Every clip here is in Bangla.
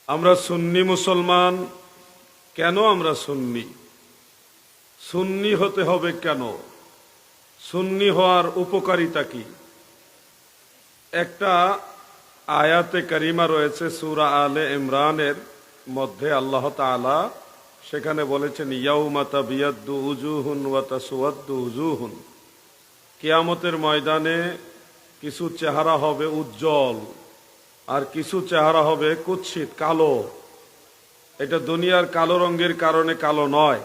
আমরা সুন্নি মুসলমান। কেন আমরা সুন্নি? সুন্নি হতে হবে কেন? সুন্নি হওয়ার উপকারিতা কি? একটা আয়াতে কারিমা রয়েছে সূরা আলে ইমরানের মধ্যে, আল্লাহ তাআলা সেখানে বলেছেন ইয়াউমা তাবিয়াদ্দু উজুহুন ওয়া তাসওয়াদ্দু উজুহুন। কিয়ামতের ময়দানে কিছু চেহারা হবে উজ্জ্বল আর কিছু চেহারা হবে কুৎসিত, কালো। এটা দুনিয়ার কালো রঙের কারণে কালো নয়,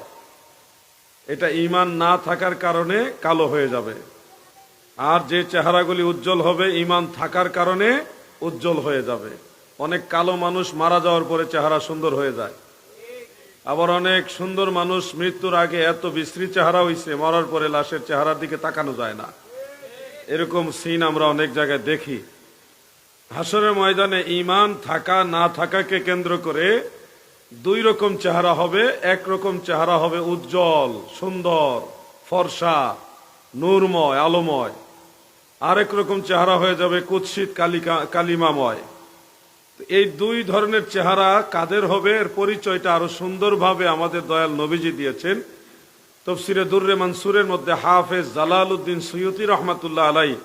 এটা ঈমান না থাকার কারণে কালো হয়ে যাবে। আর যে চেহারাগুলি উজ্জ্বল হবে ঈমান থাকার কারণে উজ্জ্বল হয়ে যাবে। অনেক কালো মানুষ মারা যাওয়ার পরে চেহারা সুন্দর হয়ে যায়, আবার অনেক সুন্দর মানুষ মৃত্যুর আগে এত বিশ্রী চেহারা হইছে, মরার পরে লাশের চেহারার দিকে তাকানো যায় না। এরকম সিন আমরা অনেক জায়গায় দেখি। হাসরের ময়দানে ঈমান থাকা না থাকাকে কেন্দ্র করে দুই রকম চেহারা হবে। একরকম চেহারা হবে উজ্জ্বল, সুন্দর, ফর্সা, নূরময়, আলোময়। আরেক রকম চেহারা হয়ে যাবে কুৎসিত, কালিমাময়। এই দুই ধরনের চেহারা কাদের হবে এর পরিচয়টা আরো সুন্দরভাবে আমাদের দয়াল নবীজি দিয়েছেন। তাফসীরে দুররে মানসুরের মধ্যে হাফেজ জালালউদ্দিন সুয়ুতী রাহমাতুল্লাহ আলাইহি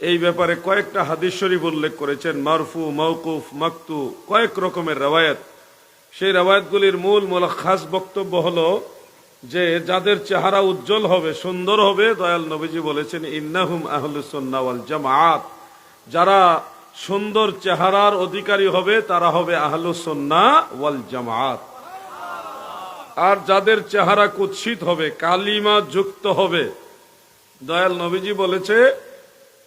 এই ব্যাপারে কয়েকটা হাদিস শরীফ উল্লেখ করেছেন, মারফু, মাওকুফ, মাকতু, কয়েক রকমের রওয়ায়াত। সেই রওয়ায়াতগুলির মূল খাস বক্তব্য হলো যে যাদের চেহারা উজ্জ্বল হবে, সুন্দর হবে, দয়াল নবীজি বলেছেন ইন্নাহুম আহলুস সুন্নাহ ওয়াল জামাআত। যারা সুন্দর চেহারার অধিকারী হবে তারা হবে আহলুস সুন্নাহ ওয়াল জামাআত। আর যাদের চেহারা কুৎসিত হবে, কালিমা যুক্ত হবে, দয়াল নবীজি বলেছে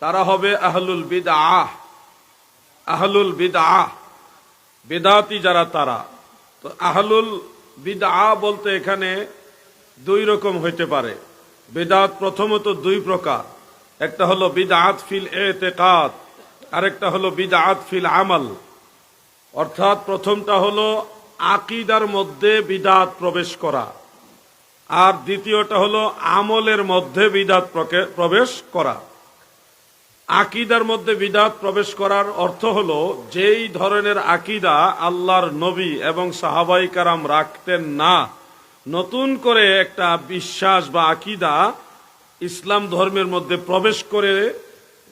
তারা হবে আহলুল বিদআহ। আহলুল বিদআহ, বিদআতি যারা তারা। তো আহলুল বিদআহ বলতে এখানে দুই রকম হইতে পারে। বিদআত প্রথমত দুই প্রকার, একটা হলো বিদআত ফিল ইতিকাদ, আরেকটা হলো বিদআত ফিল আমাল। অর্থাৎ প্রথমটা হলো আকীদার মধ্যে বিদআত প্রবেশ করা, আর দ্বিতীয়টা হলো আমলের মধ্যে বিদআত প্রবেশ করা। আকীদার মধ্যে বিদআত প্রবেশ করার অর্থ হলো যেই ধরনের আকীদা আল্লাহর নবী এবং সাহাবায়ে কেরাম রাখতেন না, নতুন করে একটা বিশ্বাস বা আকীদা ইসলাম ধর্মের মধ্যে প্রবেশ করে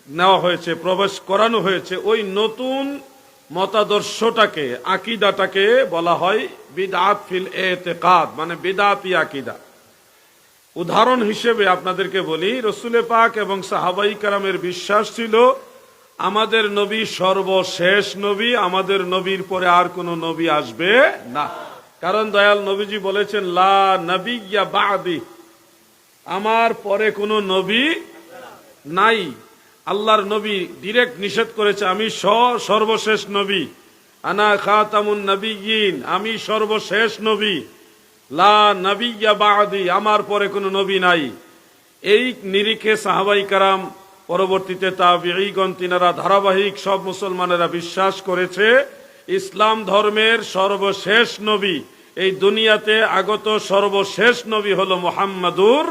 নেওয়া হয়েছে, প্রবেশ করানো হয়েছে। ওই নতুন মতাদর্শটাকে, আকীদাটাকে বলা হয় বিদআত ফিল ইতিকাদ, মানে বিদআতি আকীদা। উদাহরণ হিসেবে আপনাদেরকে বলি, রাসূল পাক এবং সাহাবায়ে কেরামের বিশ্বাস ছিল আমাদের নবী সর্বশেষ নবী, আমাদের নবীর পরে আর কোনো নবী আসবে না। কারণ দয়াল নবীজি বলেছেন লা নবিয়্যা বা'দি, আমার পরে কোনো নবী নাই। আল্লাহর নবী ডিরেক্ট নিষেধ করেছে আমি সর্বশেষ নবী, আনা খাতামুন নবিয়্যিন, আমি সর্বশেষ নবী। লা নবিয়্যা বা'দি, আমার পরে কোনো নবী নাই। এই নিরিখে সাহাবায়ে কেরাম, পরবর্তীতে তাবিঈগণ, তিনারা ধারাবাহিক সব মুসলমানেরা বিশ্বাস করেছে ইসলাম ধর্মের সর্বশেষ নবী, এই দুনিয়াতে আগত সর্বশেষ নবী হলো মুহাম্মাদুর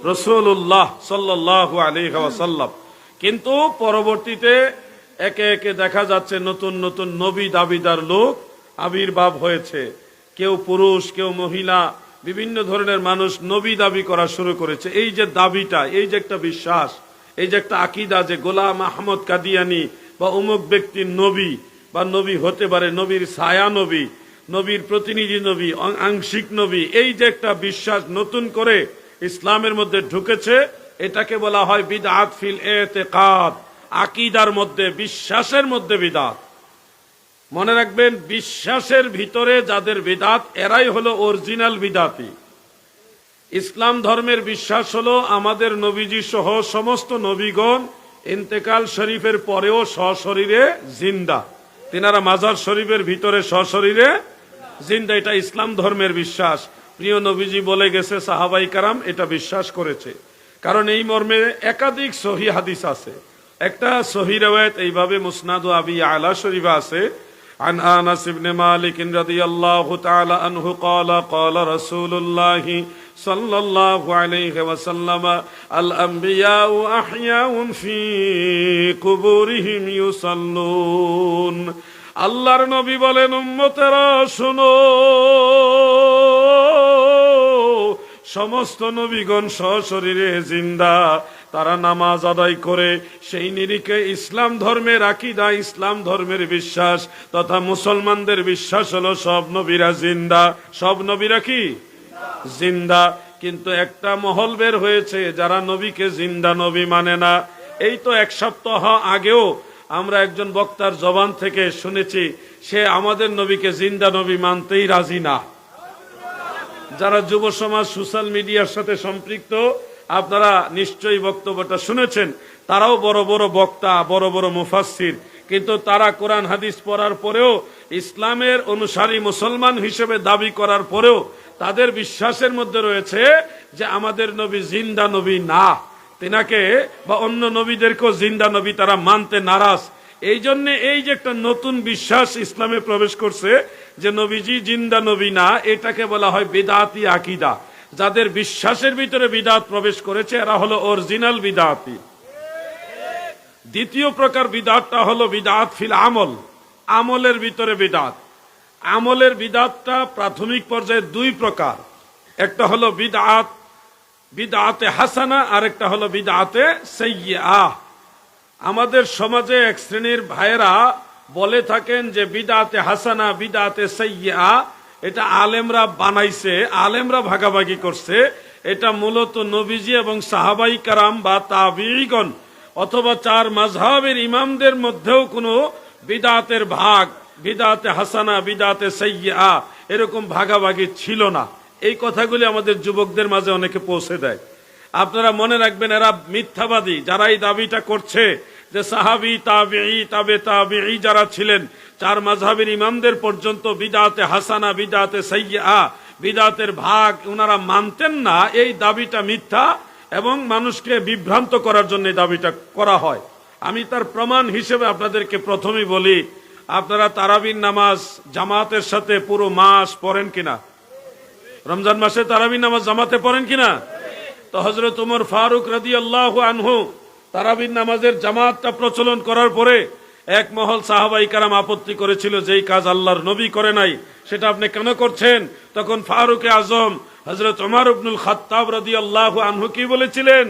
রাসূলুল্লাহ সাল্লাল্লাহু আলাইহি ওয়াসাল্লাম। কিন্তু পরবর্তীতে একে একে দেখা যাচ্ছে নতুন নতুন নবী দাবিদার লোক আবির্ভাব হয়েছে। কেউ পুরুষ, কেউ মহিলা, বিভিন্ন ধরনের মানুষ নবী দাবি করা শুরু করেছে। এই যে দাবিটা, এই যে একটা বিশ্বাস, এই যে একটা আকীদা যে গোলাম আহমদ কাদিয়ানী বা অমুক ব্যক্তির নবী বা নবী হতে পারে, নবীর ছায়া নবী, নবীর প্রতিনিধি নবী, আংশিক নবী, এই যে একটা বিশ্বাস নতুন করে ইসলামের মধ্যে ঢুকেছে, এটাকে বলা হয় বিদআত ফিল ইতিকাদ। আকীদার মধ্যে, বিশ্বাসের মধ্যে বিদআত। মনে রাখবেন, বিশ্বাসের ভিতরে যাদের বিদআত, এরাই হলো অরিজিনাল বিদআতি। ইসলাম ধর্মের বিশ্বাস হলো আমাদের নবীজি সহ সমস্ত নবীগণ ইন্তেকাল শরীফের পরেও সশরীরে জিন্দা, তিনারা মাজার শরীফের ভিতরে সশরীরে জিন্দা। এটা ইসলাম ধর্মের বিশ্বাস। প্রিয় নবীজি বলে গেছে, সাহাবায়ে কেরাম এটা বিশ্বাস করেছে। কারণ এই মর্মে একাধিক সহি হাদিস আছে। একটা সহি রওয়ায়াত এইভাবে মুসনাদ আবি আলা শরীফে আছে, عن أنس بن مالك رضي الله تعالى عنه قال قال رسول الله صلى الله عليه وسلم الأنبياء أحياء في قبورهم يصلون আল্লাহর নবী বলেন, উম্মতেরা শোনো, সমস্ত নবীগণ সশরীরে জিন্দা, তারা নামাজ আদায় করে সেই নিরিখে ইসলাম ধর্মের আকীদা, ইসলাম ধর্মের বিশ্বাস তথা মুসলমানদের বিশ্বাস হলো সব নবীরা জিন্দা। সব নবীরা কি জিন্দা? কিন্তু একটা মহল বের হয়েছে যারা নবীকে জিন্দা নবী মানে না। এই তো এক সপ্তাহ আগেও আমরা একজন বক্তার জবান থেকে শুনেছি সে আমাদের নবীকে জিন্দা নবী মানতেই রাজি না। যারা যুব সমাজ সোশ্যাল মিডিয়ার সাথে সম্পৃক্ত, আপনারা নিশ্চয়ই বক্তব্যটা শুনেছেন। তারাও বড় বড় বক্তা, বড় বড় মুফাসসির, কিন্তু তারা কোরআন হাদিস পড়ার পরেও, ইসলামের অনুসারী মুসলমান হিসেবে দাবি করার পরেও তাদের বিশ্বাসের মধ্যে রয়েছে যে আমাদের নবী জিন্দা নবী না। তিনাকে বা অন্য নবীদেরকেও জিন্দা নবী তারা মানতে নারাজ। এই জন্য এই যে একটা নতুন বিশ্বাস ইসলামে প্রবেশ করছে যে নবীজি জিন্দা নবী না, এটাকে বলা হয় বিদআতি আকীদা। যাদের বিশ্বাসের ভিতরে বিদআত প্রবেশ করেছে এরা হলো অরিজিনাল বিদআতি। দ্বিতীয় প্রকার বিদআতটা হলো বিদআত ফিল আমল, আমলের ভিতরে বিদআত। আমলের বিদআতটা প্রাথমিক পর্যায়ে দুই প্রকার, একটা হলো বিদআতে হাসানা, আর একটা হলো বিদআতে সাইয়্যিআ। আমাদের সমাজে এক শ্রেণীর ভাইয়েরা বলে থাকেন যে বিদআতে হাসানা, বিদআতে সাইয়্যিআ এটা আলেমরা বানাইছে, আলেমরা ভাগাভাগি করছে। এটা মূলত নবীজি এবং সাহাবাই কারাম বা তাবিঈগণ অথবা চার মাযহাবের ইমামদের মধ্যেও কোনো বিদআতের ভাগ, বিদআতে হাসানা, বিদআতে সাইয়্যিআ এরকম ভাগাভাগি ছিল না। এই কথাগুলি আমাদের যুবকদের মাঝে অনেকে পৌঁছে দেয়। আপনারা মনে রাখবেন, এরা মিথ্যাবাদী যারা এই দাবিটা করছে যে সাহাবী, তাবিঈ, তাবে তাবিঈ যারা ছিলেন, চার মাযহাবের ইমামদের পর্যন্ত বিদআতে হাসানা, বিদআতে সাইয়্যিআ, বিদআতের ভাগ ওনারা মানতেন না। এই দাবিটা মিথ্যা এবং মানুষকে বিভ্রান্ত করার জন্য এই দাবিটা করা হয়। আমি তার প্রমাণ হিসেবে আপনাদেরকে প্রথমেই বলি, আপনারা তারাবির নামাজ জামাতের সাথে পুরো মাস পড়েন কিনা? রমজান মাসে তারাবির নামাজ জামাতে পড়েন কিনা? তো হযরত ওমর ফারুক রাদিয়াল্লাহু আনহু তারাবির নামাজের জামাতটা প্রচলন করার পরে এক মহল সাহাবাই কারাম আপত্তি করেছিল, যেই কাজ আল্লাহর নবী করে নাই সেটা আপনি কেন করছেন? তখন ফারুকে আজম হযরত ওমর ইবনুল খাত্তাব রাদিয়াল্লাহু আনহু কি বলেছিলেন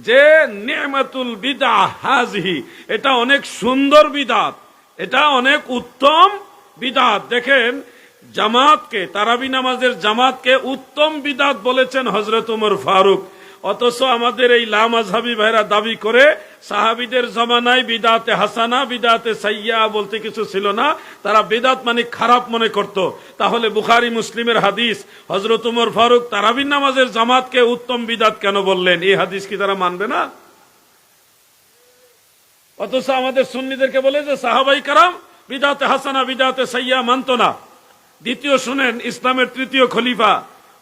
যে নি'মাতুল বিদআহ হাযিহি, এটা অনেক সুন্দর বিদআত, এটা অনেক উত্তম বিদআত। দেখেন, জামাতকে, তারাবি নামাজের জামাতকে উত্তম বিদআত বলেছেন হযরত ওমর ফারুক। অথচ আমাদের এই লামাযহাবী ভাইরা দাবি করে সাহাবীদের জামানায় বিদআতে হাসানা, বিদআতে সাইয়্যিআ বলতে কিছু ছিল না, তারা বিদআত মানে খারাপ মনে করত। তাহলে বুখারী মুসলিমের হাদিস, হযরত ওমর ফারুক তারাবি নামাজের জামাতকে উত্তম বিদআত কেন বললেন? এই হাদিস কি তারা মানবে না? অথচ আমাদের সুন্নিদেরকে বলে যে সাহাবাই কারাম বিদআতে হাসানা, বিদআতে সাইয়্যিআ মানত না। দ্বিতীয় শুনেন, ইসলামের তৃতীয় খলিফা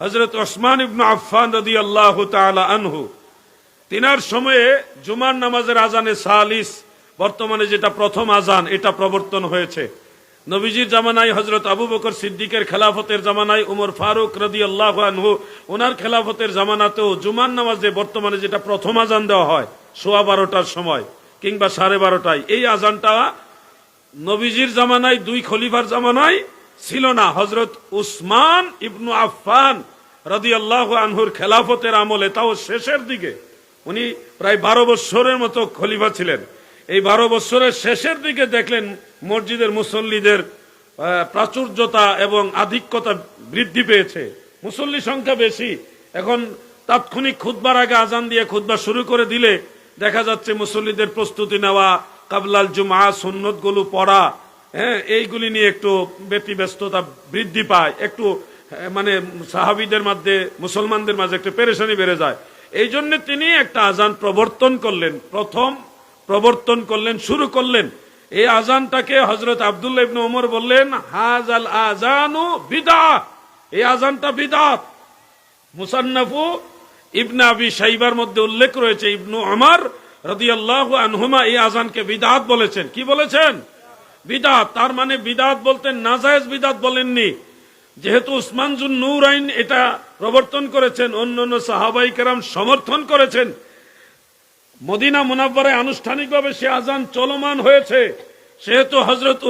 হযরত ওসমান ইবনে আফফান রাদিয়াল্লাহু তাআলা আনহু, তিনার সময়ে জুমার নামাজের আজানে সালিস, বর্তমানে যেটা প্রথম আজান, এটা প্রবর্তন হয়েছে। নবীজির জামানায় হযরত আবু বকর সিদ্দিকের খেলাফতের জামানায়, উমর ফারুক রাদিয়াল্লাহু আনহু ওনার খেলাফতের জামানাতেও জুমার নামাজে বর্তমানে যেটা প্রথম আজান দেওয়া হয় 12:15টার সময় কিংবা 12:30টায়, এই আজানটা নবীজির জামানায়, দুই খলিফার জামানায় ছিল না। হযরত উসমান ইবনু আফফান রাদিয়াল্লাহু আনহুর খেলাফতের আমলে, তাও শেষের দিকে, উনি প্রায় 12 বছরের মতো খলিফা ছিলেন। এই 12 বছরের শেষের দিকে দেখলেন মসজিদের মুসল্লিদের প্রাচুর্যতা এবং আধিক্যতা বৃদ্ধি পেয়েছে, মুসল্লি সংখ্যা বেশি। এখন তাৎক্ষণিক খুতবার আগে আজান দিয়ে খুতবা শুরু করে দিলে দেখা যাচ্ছে মুসল্লিদের প্রস্তুতি নেওয়া, কাবলাল জুমআ সুন্নতগুলো পড়া, এইগুলি নিয়ে একটু ব্যতিব্যস্ততা বৃদ্ধি পায়, একটু মানে সাহাবীদের মধ্যে, মুসলমানদের মাঝে একটু পেরেশানি বেড়ে যায়। এই জন্য তিনি একটা আজান প্রবর্তন করলেন, প্রথম প্রবর্তন করলেন, শুরু করলেন। এই আজানটাকে হযরত আব্দুল্লাহ ইবনে ওমর বললেন, হাযাল আযানু বিদআহ, এই আজানটা বিদআত। মুসান্নাফু ইবনে আবি শাইবার মধ্যে উল্লেখ রয়েছে, ইবনু ওমর রাদিয়াল্লাহু আনহুমা এই আজানকে বিদআত বলেছেন। কি বলেছেন? বিদআত। তার মানে বিদআত বলতে নাজায়েজ বিদআত বলেননি। যেহেতু উসমান জুন নূরাইন এটা প্রবর্তন করেছেন, অন্যান্য সাহাবাই কেরাম সমর্থন করেছেন, মদিনা মুনাওয়ারায় আনুষ্ঠানিকভাবে সে আজান চলমান হয়েছে, সেহেতু হযরত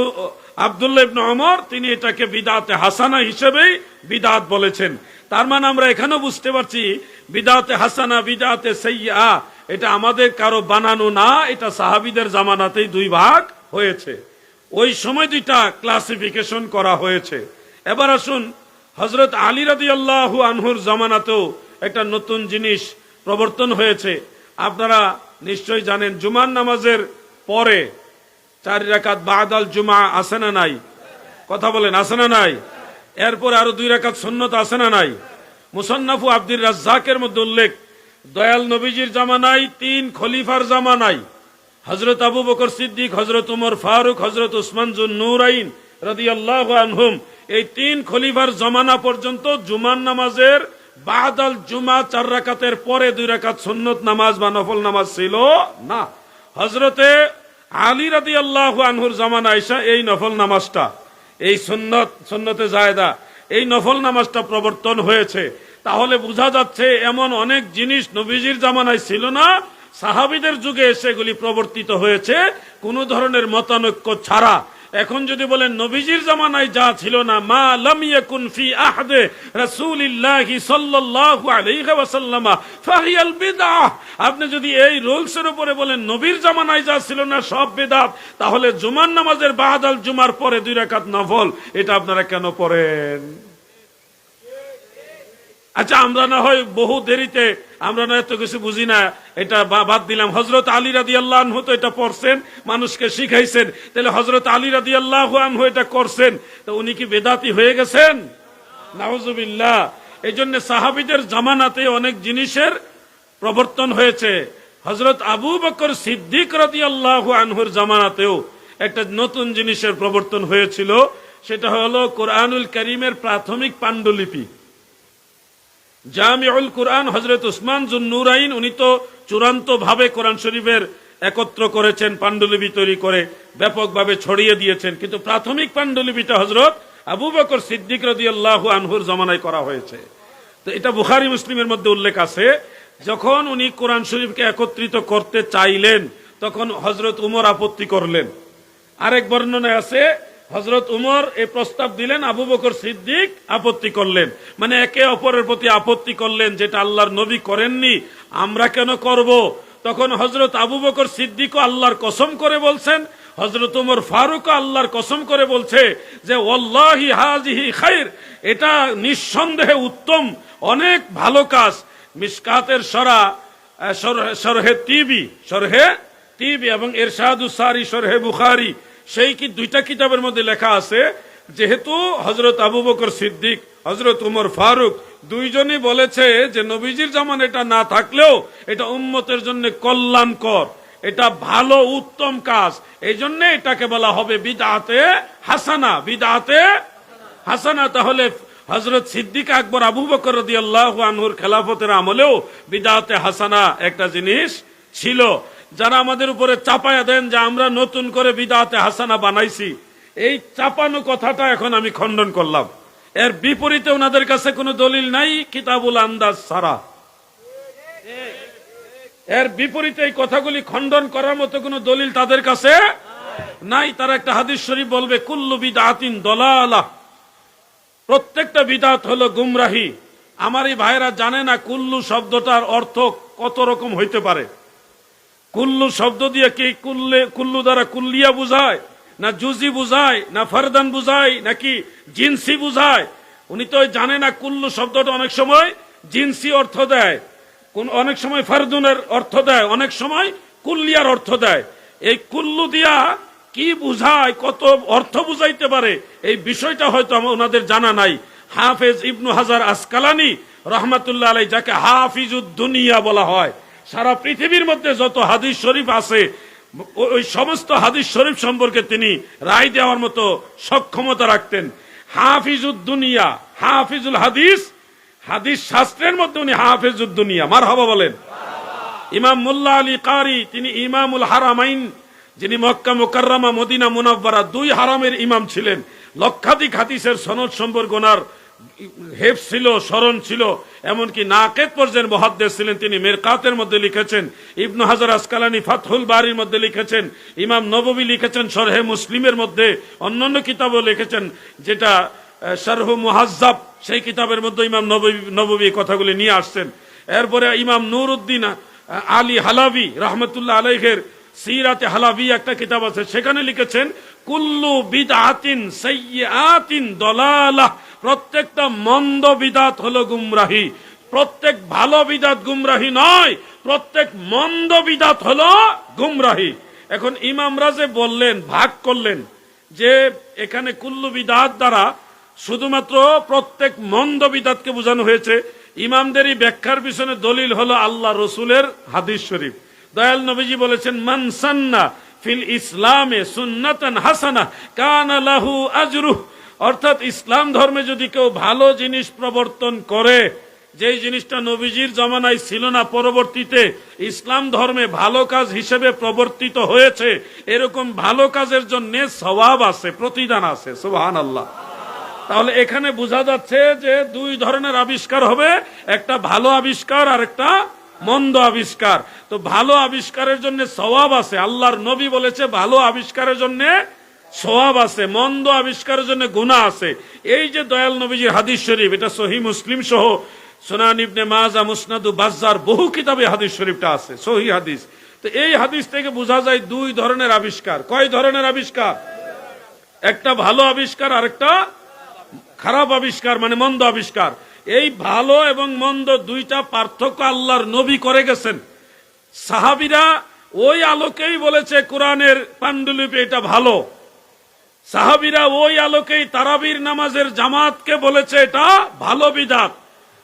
আব্দুল্লাহ ইবনে ওমর তিনি এটাকে বিদআতে হাসানা হিসেবেই বিদআত বলেছেন। তার মানে আমরা এখানেও বুঝতে পারছি বিদআতে হাসানা বিদআতে সাইয়্যা এটা আমাদের কারো বানানো না, এটা সাহাবীদের জামানাতেই দুই ভাগ হয়েছে, ওই সময় দুইটা ক্লাসিফিকেশন করা হয়েছে। এবার আসুন হযরত আলী রাদিয়াল্লাহু আনহুর জামানাতেও একটা নতুন জিনিস প্রবর্তন হয়েছে। আপনারা নিশ্চয়ই জানেন জুমার নামাজের পরে 4 রাকাত বাদাল জুমা আছে না নাই? কথা বলেন, আছে না নাই? এরপর আরো 2 রাকাত সুন্নত আছে না নাই? মুসান্নাফু আব্দুর রাজ্জাকের মধ্যে উল্লেখ, দয়াল নবীজির জামানায় 3 খলিফার জামানায় হযরত আবু বকর সিদ্দিক, হযরত উমর ফারুক, হযরত উসমান যুন নূরাইন রাদিয়াল্লাহু আনহুম, এই 3 খলিফার জামানা পর্যন্ত জুমার নামাজের বাদাল জুমা 4 রাকাতের পরে 2 রাকাত সুন্নত নামাজ বা নফল নামাজ ছিল না। হযরতে আলী রাদিয়াল্লাহু আনহুর জামানায় এসে এই নফল নামাজটা, এই সুন্নতে জায়েদা, এই নফল নামাজটা প্রবর্তন হয়েছে। তাহলে বোঝা যাচ্ছে এমন অনেক জিনিস নবীজির জামানায় ছিল না, সাহাবীদের যুগে সেগুলি প্রবর্তিত হয়েছে কোন ধরনের মতানৈক্য ছাড়া। এখন যদি বলেন নবীজির জামানায় যা ছিল না, মা লাম ইয়াকুন ফি আহদে রাসূলিল্লাহি সাল্লাল্লাহু আলাইহি ওয়াসাল্লাম ফাহিয়াল বিদআহ, আপনি যদি এই রুলসের উপরে বলেন নবীর জামানায় যা ছিল না সব বিদআত, তাহলে জুমার নামাজের বাদাল জুমার পরে 2 রাকাত নফল এটা আপনারা কেন পড়েন? আচ্ছা, আমরা না হয় বহু দেরিতে, আমরা না এত কিছু বুঝি না, এটা বাদ দিলাম। হযরত আলী রাদিয়াল্লাহু আনহু তো এটা পড়ছেন, মানুষকে শিখাইছেন, তাহলে হযরত আলী রাদিয়াল্লাহু আনহু এটা করছেন, তো উনি কি বেদাতি হয়ে গেছেন? নাউজুবিল্লাহ। এইজন্য সাহাবীদের জামানাতে অনেক জিনিসের প্রবর্তন হয়েছে। হযরত আবু বকর সিদ্দিক রাদিয়াল্লাহু আনহুর জামানাতেও একটা নতুন জিনিসের প্রবর্তন হয়েছিল, সেটা হলো কোরআনুল কারীমের প্রাথমিক পাণ্ডুলিপি জামিউল কুরআন। হযরত উসমান যুন নূরাইন উনি তো চূড়ান্ত ভাবে কোরআন শরীফের একত্র করেছেন, পাণ্ডুলিপি তৈরি করে ব্যাপকভাবে ছড়িয়ে দিয়েছেন, কিন্তু প্রাথমিক পাণ্ডুলিপিটা হযরত আবু বকর সিদ্দিক রাদিয়াল্লাহু আনহুর জামানায় করা হয়েছে। তো এটা বুখারী মুসলিমের মধ্যে উল্লেখ আছে, যখন উনি কোরআন শরীফকে একত্রিত করতে চাইলেন তখন হযরত উমর আপত্তি করলেন। আরেক বর্ণনায় আছে হযরত উমর এই প্রস্তাব দিলেন, আবু বকর সিদ্দিক আপত্তি করলেন, মানে একে অপরের প্রতি আপত্তি করলেন, যেটা আল্লাহর নবী করেননি আমরা কেন করব। তখন হযরত আবু বকর সিদ্দিকও আল্লাহর কসম করে বলছেন, হযরত উমর ফারুকও আল্লাহর কসম করে বলছে যে ওয়াল্লাহি হাযিহি খায়র, এটা নিঃসন্দেহে উত্তম, অনেক ভালো কাজ। মিশকাতের শরহে তিবি এবং ইরশাদুস সারি শরহে বুখারী, সেই কি 2টা কিতাবের মধ্যে লেখা আছে, যেহেতু হযরত আবু বকর সিদ্দিক, হযরত উমর ফারুক দুইজনই বলেছে যে নবীজির জামানে এটা না থাকলেও এটা উম্মতের জন্য কল্যাণকর, এটা ভালো উত্তম কাজ, এই জন্য এটাকে বলা হবে বিদআতে হাসানা। বিদআতে হাসানা। তাহলে হযরত সিদ্দিক আকবর আবু বকর রাদিয়াল্লাহু আনহুর খেলাফতের আমলেও বিদআতে হাসানা একটা জিনিস ছিল। যারা আমাদের উপরে চাপায়া দেন যে আমরা নতুন করে বিদআতে হাসানা বানাইছি, এই চাপানো কথাটা এখন আমি খণ্ডন করলাম। এর বিপরীতে ওনাদের কাছে কোনো দলিল নাই কিতাবুল আন্দাজ ছাড়া। এর বিপরীতে এই কথাগুলি খণ্ডন করার মতো কোনো দলিল তাদের কাছে নাই। তারা একটা হাদিস শরীফ বলবে, কুল্লু বিদআতিন দলালাহ, প্রত্যেকটা বিদআত হলো গুমরাহি। আমার এই ভাইরা জানে না কুল্লু শব্দটার অর্থ কত রকম হইতে পারে। কুল্লু শব্দ দিয়ে কি কুল্লু দ্বারা কুল্লিয়া বুঝায়, না জুজি বুঝায়, না ফারদান বুঝায়, নাকি জিনসি বুঝায়? উনি তো জানে না কুল্লু শব্দটা অনেক সময় জিনসি অর্থ দেয়, অনেক সময় ফারদুনের অর্থ দেয়, অনেক সময় কুল্লিয়ার অর্থ দেয়। এই কুল্লু দিয়া কি বুঝায়, কত অর্থ বুঝাইতে পারে, এই বিষয়টা হয়তো ওনাদের জানা নাই। হাফেজ ইবনু হাজার আসকালানি রহমাতুল্লাহ আলাইহি, যাকে হাফিজুদ দুনিয়া বলা হয়, সারা পৃথিবীর মধ্যে যত হাদিস শরীফ আছে ওই সমস্ত হাদিস শরীফ সম্পর্কে তিনি রায় দেওয়ার মতো সক্ষমতা রাখতেন। হাফিজুদ দুনিয়া, হাফিজুল হাদিস, হাদিস শাস্ত্রের মধ্যে উনি হাফিজুদ দুনিয়া। মারহাবা বলেন। ইমাম মুল্লা আলী কারি, তিনি ইমামুল হারামাইন, যিনি মক্কা মুকাররমা মদিনা মুনাওয়ারা 2 হারামের ইমাম ছিলেন, লক্ষাধিক হাদিসের সনদ সম্পর্কে ওনার হেফ ছিল, স্মরণ ছিল, এমনকি নাকেদ পর্যায়ের মুহাদ্দিস ছিলেন। তিনি মিরকাতের মধ্যে লিখেছেন, ইবনু হাজার আসকালানি ফাতহুল বারির মধ্যে লিখেছেন, ইমাম নববী লিখেছেন শরহে মুসলিমের মধ্যে, অন্যান্য কিতাবও লিখেছেন, যেটা শারহু মুহাজ্জাব সেই কিতাবের মধ্যে ইমাম নববী কথাগুলি নিয়ে আসছেন। এরপরে ইমাম নুরউদ্দিন আলী হালাবি রহমতুল্লাহ আলাইহির সিরাতে হালাবি একটা কিতাব আছে, সেখানে লিখেছেন কুল্লু বিদআতিন সাইয়্যাতিন দালালাহ, প্রত্যেকটা মন্দ বিদাত হলো গুমরাহি। প্রত্যেক ভালো বিদাত গুমরাহি নয়, প্রত্যেক মন্দ বিদাত হলো গুমরাহি। এখন ইমামরা যে বললেন, ভাগ করলেন, যে এখানে কুল্লু বিদাত দ্বারা শুধুমাত্র প্রত্যেক মন্দ বিদাতকে বোঝানো হয়েছে। ইমামদেরই ব্যাখ্যার পিছনে দলিল হলো আল্লাহ রসুলের হাদিস শরীফ। দয়াল নবীজি বলেছেন, মান সান্না ফিল ইসলামে সুন্নাতান হাসানা কানা লাহু আজরুহ, অর্থাৎ ইসলাম ধর্মে যদি কেউ ভালো জিনিস প্রবর্তন করে, যেই জিনিসটা নবীজির জমানায় ছিল না, পরবর্তীতে ইসলাম ধর্মে ভালো কাজ হিসেবে প্রবর্তিত হয়েছে, এরকম ভালো কাজের জন্য সওয়াব আছে, প্রতিদান আছে। সুবহানাল্লাহ। তাহলে এখানে বোঝা যাচ্ছে যে দুই ধরনের আবিষ্কার হবে, একটা ভালো আবিষ্কার আর একটা মন্দ আবিষ্কার। তো ভালো আবিষ্কারের জন্য সওয়াব আছে, আল্লাহর নবী বলেছে ভালো আবিষ্কারের জন্য সওয়াব আছে, মন্দ আবিষ্কারের জন্য গুনাহ আছে। এই যে দয়াল নবীজির হাদিস শরীফ, এটা সহিহ মুসলিম সহ সুনান ইবনে মাজা, মুসনাদু বাজ্জার বহু কিতাবে হাদিস শরীফটা আছে, সহিহ হাদিস। তো এই হাদিস থেকে বোঝা যায় দুই ধরনের আবিষ্কার। কয় ধরনের আবিষ্কার? একটা ভালো আবিষ্কার আর একটা খারাপ আবিষ্কার, মানে মন্দ আবিষ্কার। এই ভালো এবং মন্দ দুইটা পার্থক্য আল্লাহর নবী করে গেছেন। সাহাবীরা ওই আলোকেই বলেছে কোরআনের পান্ডুলিপি এটা ভালো। সাহাবীরা ওই আলোকেই তারাবির নামাজের জামাতকে বলেছে এটা ভালো বিদাত।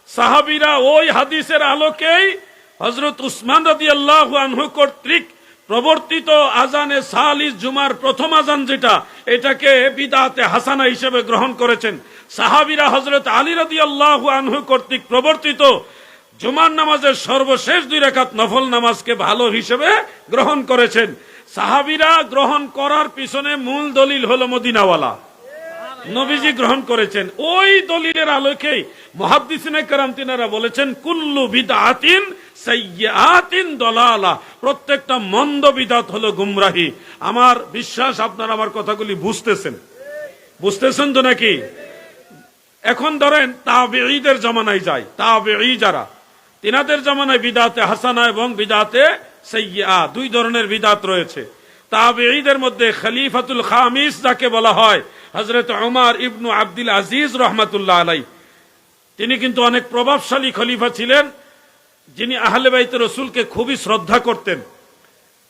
সাহাবীরা ওই হাদিসের আলোকেই হযরত উসমান রাদিয়াল্লাহু আনহু কর্তৃক প্রবর্তিত আজানে সালিস জুমার প্রথম আজান যেটা, এটাকে বিদআতে হাসানা হিসেবে গ্রহণ করেছেন। সাহাবীরা হযরত আলী রাদিয়াল্লাহু আনহু কর্তৃক প্রবর্তিত জুমার নামাজের সর্বশেষ 2 রাকাত নফল নামাজকে ভালো হিসেবে গ্রহণ করেছেন। সাহাবীরা গ্রহণ করার পিছনে মূল দলিল হলো মদিনাওয়ালা, নবীজি গ্রহণ করেছেন। ওই দলিলের আলোকেই মুহাদ্দিসিনে কেরাম তিনারা বলেছেন কুল্লু বিদআতিন সাইয়্যাতিন দালালা, প্রত্যেকটা মন্দ বিদআত হলো গুমরাহি। আমার বিশ্বাস আপনারা আমার কথাগুলি বুঝতেছেন তো নাকি? এখন ধরেন তাবেঈদের জামানায় যাই, তাবেঈ যারা, তিনাদের জামানায় বিদআতে হাসানা এবং বিদআতে সাইয়্যা দুই ধরনের বিদআত রয়েছে। তাবেঈদের মধ্যে খলিফাতুল খামিস যাকে বলা হয়, হযরত ওমর ইবনু আব্দুল আজিজ রাহমাতুল্লাহ আলাইহি, তিনি কিন্তু অনেক প্রভাবশালী খলিফা ছিলেন, যিনি আহলে বাইত রাসূলকে খুবই শ্রদ্ধা করতেন।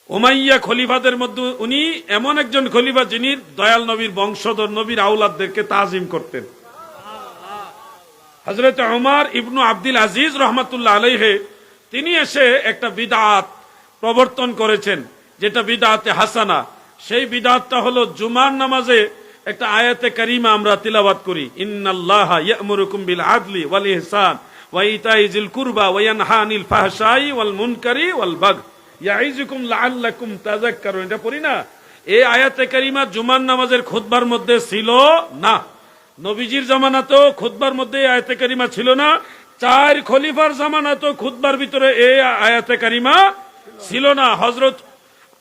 উমাইয়া খলিফাদের মধ্যে উনি এমন একজন খলিফা যিনি দয়াল নবীর বংশধর, নবীর আওলাদদেরকে তাজিম করতেন। হযরত ওমর ইবনু আব্দুল আজিজ রাহমাতুল্লাহ আলাইহি তিনি এসে একটা বিদআত প্রবর্তন করেছেন, যেটা বিদআতে হাসানা। সেই বিদআতটা হলো জুমার নামাজে একটা আয়াতে কারিমা আমরা তিলাওয়াত করি, ইন্নাল্লাহা ইয়া'মুরুকুম বিল আদলি ওয়াল ইহসান ওয়া ইতাই যিল কুরবা ওয়া ইয়ানহা আনিল ফাহশাই ওয়াল মুনকারি ওয়াল বাগয় ইয়াইযুকুম লাআল্লাকুম তাযাক্কারুন। এটা পড়ি না? এই আয়াতে কারিমা জুমার নামাজের খুতবার মধ্যে ছিল না। নবীজির জামানাতেও খুতবার মধ্যে এই আয়াতে কারিমা ছিল না। 4 খলিফার জামানাতেও খুতবার ভিতরে এই আয়াতে কারিমা ছিল না। হযরত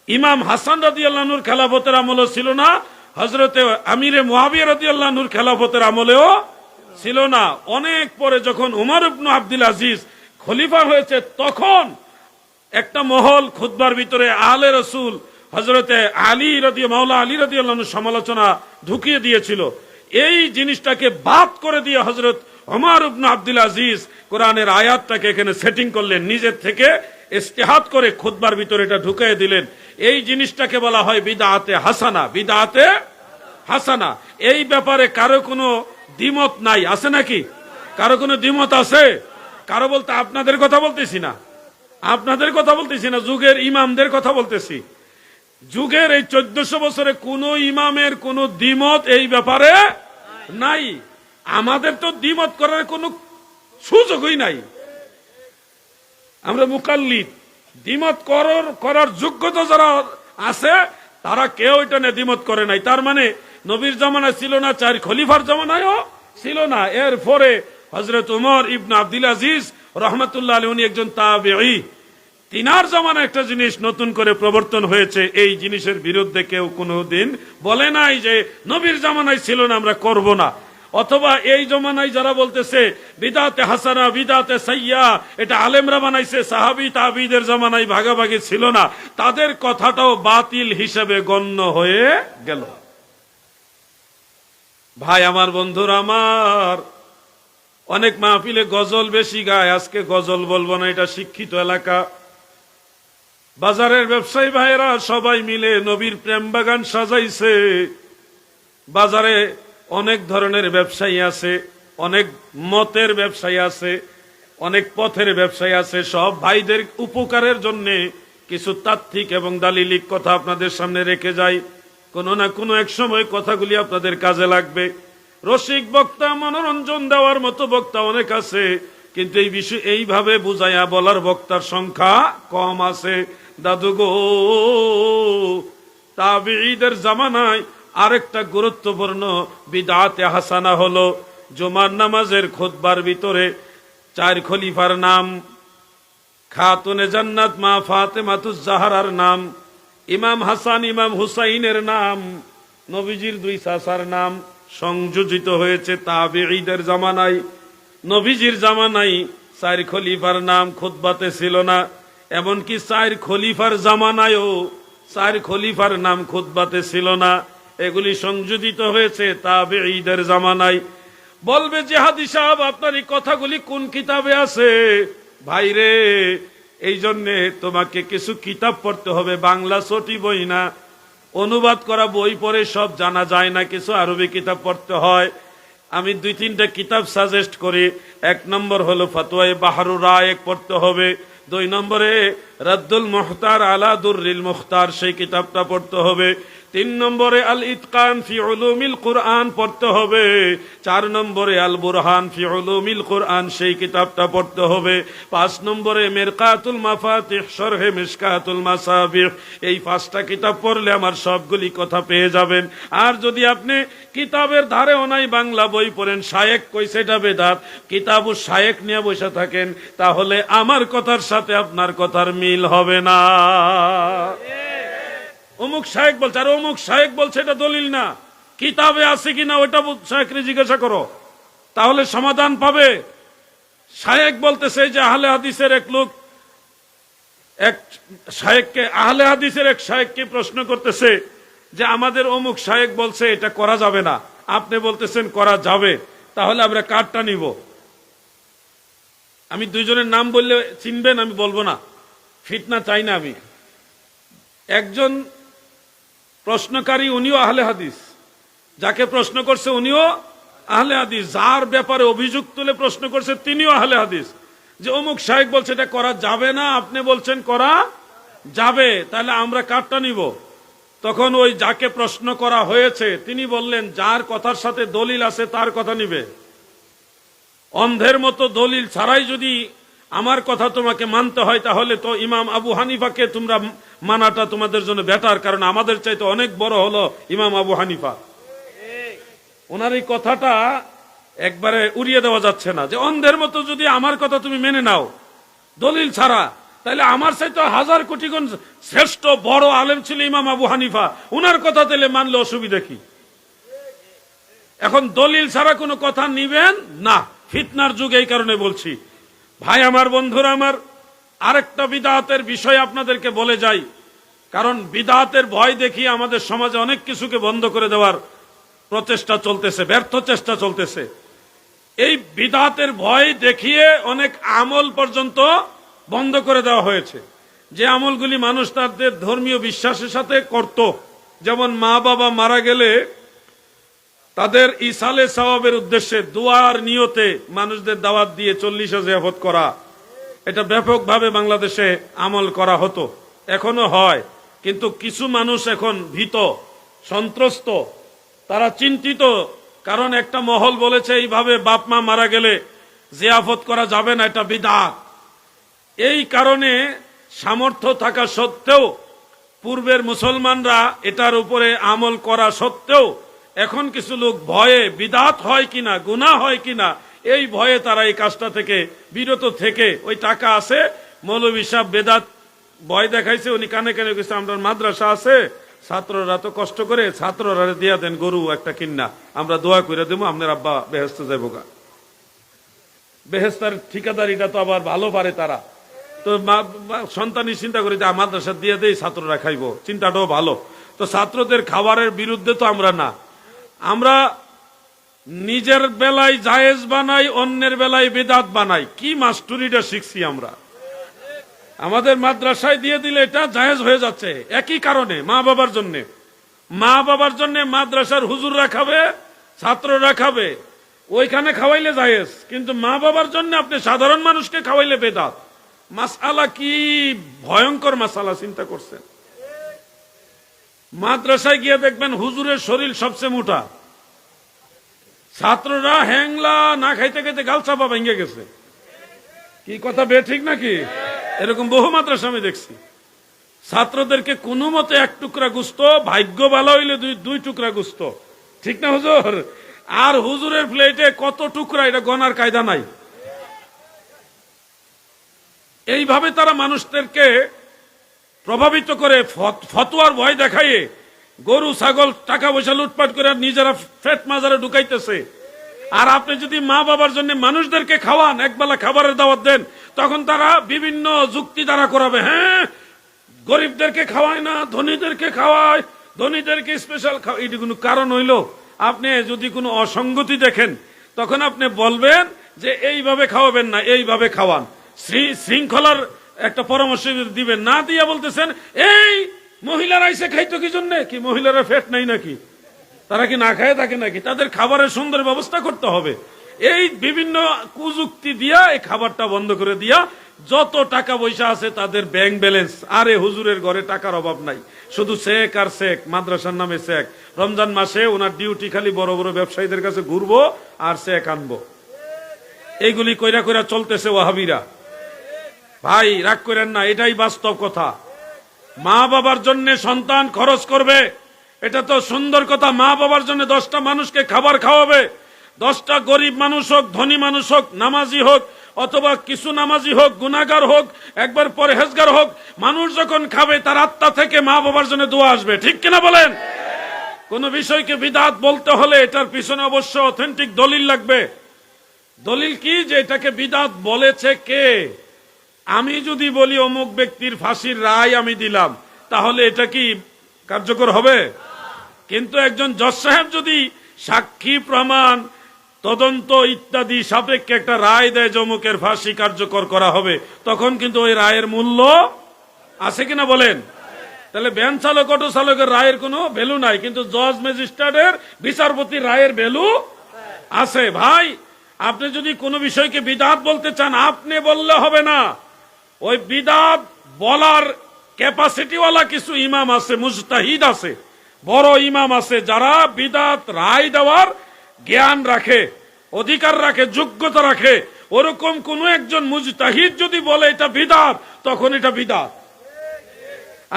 ইমাম হাসান রাদিয়াল্লাহু আনহুর খেলাফতের আমলেও ছিল না, হযরতে আমিরে মুয়াবিয়া রাদিয়াল্লাহু আনহুর খেলাফতের আমলেও ছিল না। অনেক পরে যখন উমর ইবনে আব্দুল আজিজ খলিফা হয়েছে, তখন একটা মহল খুতবার ভিতরে আলে রাসূল হযরতে আলী মাওলা আলী রাদিয়াল্লাহু আনহু সমালোচনা ঢুকিয়ে দিয়েছিল। এই জিনিসটাকে বাদ করে দিয়ে হযরত ওমর ইবনে আব্দুল আজিজ কোরআনের আয়াতটাকে এখানে সেটিং করলেন, নিজের থেকে ইজতিহাদ করে খুতবার ভিতরে এটা ঢুকিয়ে দিলেন। এই জিনিসটাকে বলা হয় বিদআতে হাসানা। বিদআতে হাসানা, এই ব্যাপারে কারো কোনো দ্বিমত নাই, আছে নাকি? কারো কোনো দ্বিমত আছে? কারো বলতে আপনাদের কথা বলতেছি না, আপনাদের কথা বলতেছি না, যুগের ইমামদের কথা বলতেছি। যুগের এই 1400 বছরে কোন ইমামের কোন দ্বিমত এই ব্যাপারে নাই। আমাদের তো দ্বিমত করার কোনো সুযোগই নাই। আমরা মুকাল্লিদ, দ্বিমত করার যোগ্যতা যারা আছে তারা কেউ এটা নিয়ে দ্বিমত করে নাই। তার মানে নবীর জামানায় ছিল না, 4 খলিফার জামানায়ও ছিল না। এরপরে হযরত উমর ইবনে আব্দুল আজিজ রহমাতুল্লাহ আলাইহি উনি একজন তাবেঈ, তিনার জামানায় একটা জিনিস নতুন করে প্রবর্তন হয়েছে, এই জিনিসের বিরুদ্ধে কেউ কোনোদিন বলে নাই যে নবীর জামানায় ছিল না আমরা করব না। অথবা এই জমানায় যারা বলতেছে বিদআতে হাসানা বিদআতে সাইয়্যা এটা আলেমরা বানাইছে, সাহাবী তাবেঈদের জামানায় ভাগাভাগি ছিল না, তাদের কথাটাও বাতিল হিসেবে গণ্য হয়ে গেল। ভাই আমার, বন্ধুরা আমার, অনেক মাহফিলে গজল বেশি গায়, আজকে গজল বলবো না, এটা শিক্ষিত এলাকা। বাজারের ব্যবসায়ী ভাইয়েরা সবাই মিলে নবীর প্রেম বাগান সাজাইছে। বাজারে অনেক ধরনের ব্যবসায়ী আছে, অনেক মতের ব্যবসায়ী আছে, অনেক পথের ব্যবসায়ী আছে। সব ভাইদের উপকারের জন্য কিছু তাত্ত্বিক এবং দালিলিক কথা আপনাদের সামনে রেখে যাই। কোনো না কোনো এক সময় কথাগুলি আপনাদের কাজে লাগবে। রসিক বক্তা, মনোরঞ্জন দেওয়ার মতো বক্তা অনেক আছে, কিন্তু এই বিষয় এইভাবে বুঝাইয়া বলার বক্তার সংখ্যা কম আছে। দাদু গো, তাবেঈদের জামানায় আরেকটা গুরুত্বপূর্ণ বিদআতে হাসানা হলো জুমার নামাজের খুতবার ভিতরে 4 খলিফার নাম, খাতুনে জান্নাত মা ফাতেমাতুজ জাহরার নাম, ইমাম হাসান ইমাম হুসাইনের নাম, নবীজির 2 চাচার নাম সংযোজিত হয়েছে তাবেঈদের জামানায়। নবীজির জামানায় 4 খলিফার নাম খুতবাতে ছিল না, এমনকি 4 খলিফার জামানায়ও 4 খলিফার নাম খুতবাতে ছিল না, এগুলি সংযোজিত হয়েছে তাবেঈদের জামানায়। বলবে যে হাদি সাহেব আপনার এই কথাগুলি কোন কিতাবে আছে? ভাইরে, এই জন্যে তোমাকে কিছু কিতাব পড়তে হবে, বাংলা ছোটি বই না, অনুবাদ করা বই পড়ে সব জানা যায় না, কিছু আরবি কিতাব পড়তে হয়। আমি 2-3টা কিতাব সাজেস্ট করি। 1 নম্বর হলো ফতোয়ায়ে বাহরুর রায়েক পড়তে হবে, 2 নম্বরে রাদ্দুল মুহতার আলা দুররিল মুখতার সেই কিতাবটা পড়তে হবে, 3 নম্বরে আল ইতকান ফি উলুমিল কুরআন পড়তে হবে, 4 নম্বরে আল বুরহান ফি উলুমিল কুরআন সেই কিতাবটা পড়তে হবে, 5 নম্বরে মিরকাতুল মাফাতিহ শরহে মিশকাতুল মাসাবিহ। এই 5টা কিতাব পড়লে আমার সবগুলি কথা পেয়ে যাবেন। আর যদি আপনি কিতাবের ধারেও নাই বাংলা বই পড়েন, শায়েখ কইছে এটা বেদাত, কিতাবু শায়েখ নিয়ে বসে থাকেন, তাহলে আমার কথার সাথে আপনার কথার মিল হবে না। অমুক শায়েখ বলছে, আর অমুক শায়েখ বলছে এটা দলিল না, কিতাবে আছে কিনা ওটা শায়েখকে জিজ্ঞাসা করো, তাহলে সমাধান পাবে। শায়েখ বলতেছে যে আহলে হাদিসের এক লোক এক শায়েখকে, আহলে হাদিসের এক শায়েখকে প্রশ্ন করতেছে যে আমাদের অমুক শায়েখ বলছে এটা করা যাবে না, আপনি বলতেছেন করা যাবে, তাহলে আমরা কারটা নিব? আমি 2 জনের নাম বললে চিনবেন, আমি বলবো না, ফিতনা চাই না আমি। একজন প্রশ্নকারী উনিও আহলে হাদিস, যাকে প্রশ্ন করছে উনিও আহলে হাদিস, যার ব্যাপারে অভিযোগ তুলে প্রশ্ন করছে তিনিও আহলে হাদিস, যে অমুক শায়েখ বলছে এটা করা যাবে না, আপনি বলছেন করা যাবে, তাহলে আমরা কারটা নিব? তখন ওই যাকে প্রশ্ন করা হয়েছে তিনি বললেন যার কথার সাথে দলিল আছে তার কথা নিবে। অন্ধের মতো দলিল ছাড়াই যদি আমার কথা তোমাকে মানতে হয়, তাহলে তো ইমাম আবু হানিফাকে তোমরা মানাটা তোমাদের জন্য বেটার, কারণ আমাদের চাইতে অনেক বড় হলো ইমাম আবু হানিফা। ওনার এই কথাটা একবারে উড়িয়ে দেওয়া যাচ্ছে না, যে অন্ধের মতো যদি আমার কথা তুমি মেনে নাও দলিল ছাড়া, তাহলে আমার চাইতে 1000 কোটি গুণ শ্রেষ্ঠ বড় আলেম ছিল ইমাম আবু হানিফা, উনার কথা তাহলে মানলে অসুবিধা কি? এখন দলিল ছাড়া কোনো কথা নিবেন না, ফিতনার যুগ, এই কারণে বলছি। ভাই আমার, বন্ধুরা আমার, আরেকটা বিদআতের বিষয় আপনাদেরকে বলে যাই, কারণ বিদআতের ভয় দেখিয়ে আমাদের সমাজে অনেক কিছুকে বন্ধ করে দেওয়ার প্রচেষ্টা চলতেছে, ব্যর্থ চেষ্টা চলতেছে। এই বিদআতের ভয় দেখিয়ে অনেক আমল পর্যন্ত বন্ধ করে দেওয়া হয়েছে, যে আমলগুলি মানুষ তাদের ধর্মীয় বিশ্বাসের সাথে করত। যেমন মা বাবা মারা গেলে তাদের ইসালে সওয়াবের উদ্দেশ্যে দুয়ার নিয়তে মানুষদের দাওয়াত দিয়ে 40 জিয়াফত করা, এটা ব্যাপকভাবে বাংলাদেশে আমল করা হতো, এখনো হয়। কিন্তু কিছু মানুষ এখন ভীত, সন্ত্রস্ত, তারা চিন্তিত, কারণ একটা মহল বলেছে এইভাবে বাপ মা মারা গেলে জিয়াফত করা যাবে না, এটা বিদআত। এই কারণে সামর্থ্য থাকা সত্ত্বেও পূর্বের মুসলমানরা এটার উপরে আমল করা সত্ত্বেও এখন কিছু লোক ভয়ে বিদাত হয় কিনা, গুনাহ হয় কিনা, এই ভয়ে তারা এই কাজটা থেকে বিরত থেকে, ওই টাকা আছে মৌলভী সাহেব বেদাত ভয় দেখাইছে, উনি কানে কানে গেছে আমরা মাদ্রাসা আছে, ছাত্ররা তো কষ্ট করে, ছাত্ররা দিয়া দেন গরু একটা কিন্না, আমরা দোয়া করে দেবো, আপনার আব্বা বেহেস্তে যাইব গা। বেহেস্তার ঠিকাদারিটা তো আবার ভালো পারে তারা, তো সন্তানই চিন্তা করে যে মাদ্রাসা দিয়ে দেই, ছাত্ররা খাইব, চিন্তাটাও ভালো। তো ছাত্রদের খাবারের বিরুদ্ধে তো আমরা না, আমরা নিজের বেলায় জায়েজ বানাই, অন্যের বেলায় বেদাত বানাই। কি মাস্টুরিটা শিখছি আমরা, আমাদের মাদ্রাসায় দিয়ে দিলে এটা জায়েজ হয়ে যাচ্ছে, একই কারণে মা বাবার জন্য। মা বাবার জন্য মাদ্রাসার হুজুররা খাবে, ছাত্ররা খাবে, ওইখানে খাওয়াইলে জায়েজ, কিন্তু মা বাবার জন্য আপনি সাধারণ মানুষকে খাওয়াইলে বেদাত। মাসআলা কি ভয়ঙ্কর মাসআলা, চিন্তা করছেন? মাদ্রাসায় গিয়ে দেখবেন হুজুরের শরীর সবচেয়ে মোটা, ছাত্ররা হ্যাংলা, না খাইতে খাইতে গালচাপা ভেঙে গেছে। কি কথা বে ঠিক নাকি? এরকম বহু মাদ্রাসা আমি দেখছি, ছাত্রদেরকে কোনো মতে এক টুকরা গুস্ত, ভাগ্য ভালো হইলে দুই টুকরা গুস্ত, ঠিক না হুজুর? আর হুজুরের প্লেটে কত টুকরা, এটা গনার কায়দা নাই। এইভাবে তারা মানুষদেরকে প্রভাবিত করে, ফতোয়ার ভয় দেখাইয়ে গরু ছাগল টাকা পয়সা লুটপাট করে নিজেরা ফেট মাজারে ঢুকাইতেছে। আর আপনি যদি মা বাবার জন্য মানুষদেরকে খাওয়ান, একবেলা খাবারের দাওয়াত দেন, তখন তারা বিভিন্ন যুক্তি দ্বারা করাবে, হ্যাঁ গরিবদেরকে খাওয়ায় না, ধনীদেরকে খাওয়ায়, ধনীদেরকে স্পেশাল খাওয়া। এটি কোনো কারণ হইল? আপনি যদি কোনো অসঙ্গতি দেখেন, তখন আপনি বলবেন যে এইভাবে খাওয়াবেন না, এইভাবে খাওয়ান। শৃঙ্খলার একটা পরামর্শ দিবেন, না দিয়ে বলতেছেন এই মহিলারা এসে খাইতো কি জন্য? কি মহিলারা ফ্যাট নাই নাকি? তারা কি না খায় থাকে নাকি? তাদের খাবারের সুন্দর ব্যবস্থা করতে হবে। এই বিভিন্ন কুযুক্তি দিয়া এই খাবারটা বন্ধ করে দিয়া, যত টাকা পয়সা আছে তাদের ব্যাংক ব্যালেন্স। আরে হুজুরের ঘরে টাকার অভাব নাই, শুধু চেক আর চেক, মাদ্রাসার নামে চেক। রমজান মাসে ওনার ডিউটি খালি বড় বড় ব্যবসায়ীদের কাছে ঘুরবো আর চেক আনবো। এইগুলি কইরা কইরা চলতেছে ওয়াহাবিরা। ভাই রাগ করেন না, এটাই বাস্তব কথা। মা বাবার জন্য সন্তান খরচ করবে, এটা তো সুন্দর কথা। মা বাবার জন্য 10টা মানুষকে খাবার খাওয়াবে, 10টা গরিব মানুষ হোক, ধনী মানুষ হোক, নামাজি হোক অথবা কিছু নামাজি হোক, গুনাহগার হোক, একবার পরহেজগার হোক, মানুষ যখন খাবে তার আত্মা থেকে মা বাবার জন্য দোয়া আসবে, ঠিক কিনা বলেন? কোন বিষয়কে বিদআত বলতে হলে এটার পিছনে অবশ্য অথেন্টিক দলিল লাগবে। দলিল কি? যে এটাকে বিদআত বলেছে কে। আমি যদি বলি অমুক ব্যক্তির ফাঁসির রায় আমি দিলাম, তাহলে এটা কি কার্যকর হবে? কিন্তু একজন জজ সাহেব যদি সাক্ষী প্রমাণ তদন্ত ইত্যাদি সাপেক্ষে একটা রায় দেয় যে অমুকের ফাঁসি কার্যকর করা হবে, তখন কিন্তু ওই রায়ের মূল্য আছে কিনা বলেন? তাহলে ভ্যান চালক, অটো চালকের রায়ের কোনো ভ্যালু নাই, কিন্তু জজ ম্যাজিস্ট্রেটের বিচারপতির রায়ের ভ্যালু আছে। ভাই আপনি যদি কোনো বিষয়কে বিদআত বলতে চান, আপনি বললে হবে না, ওই বিদআত বলার ক্যাপাসিটিওয়ালা কিছু ইমাম আছে, মুজতাহিদ আছে, বড় ইমাম আছে, যারা বিদআত রায় দেওয়ার জ্ঞান রাখে, অধিকার রাখে, যোগ্যতা রাখে। ওরকম কোন একজন মুজতাহিদ যদি বলে এটা বিদআত, তখন এটা বিদআত।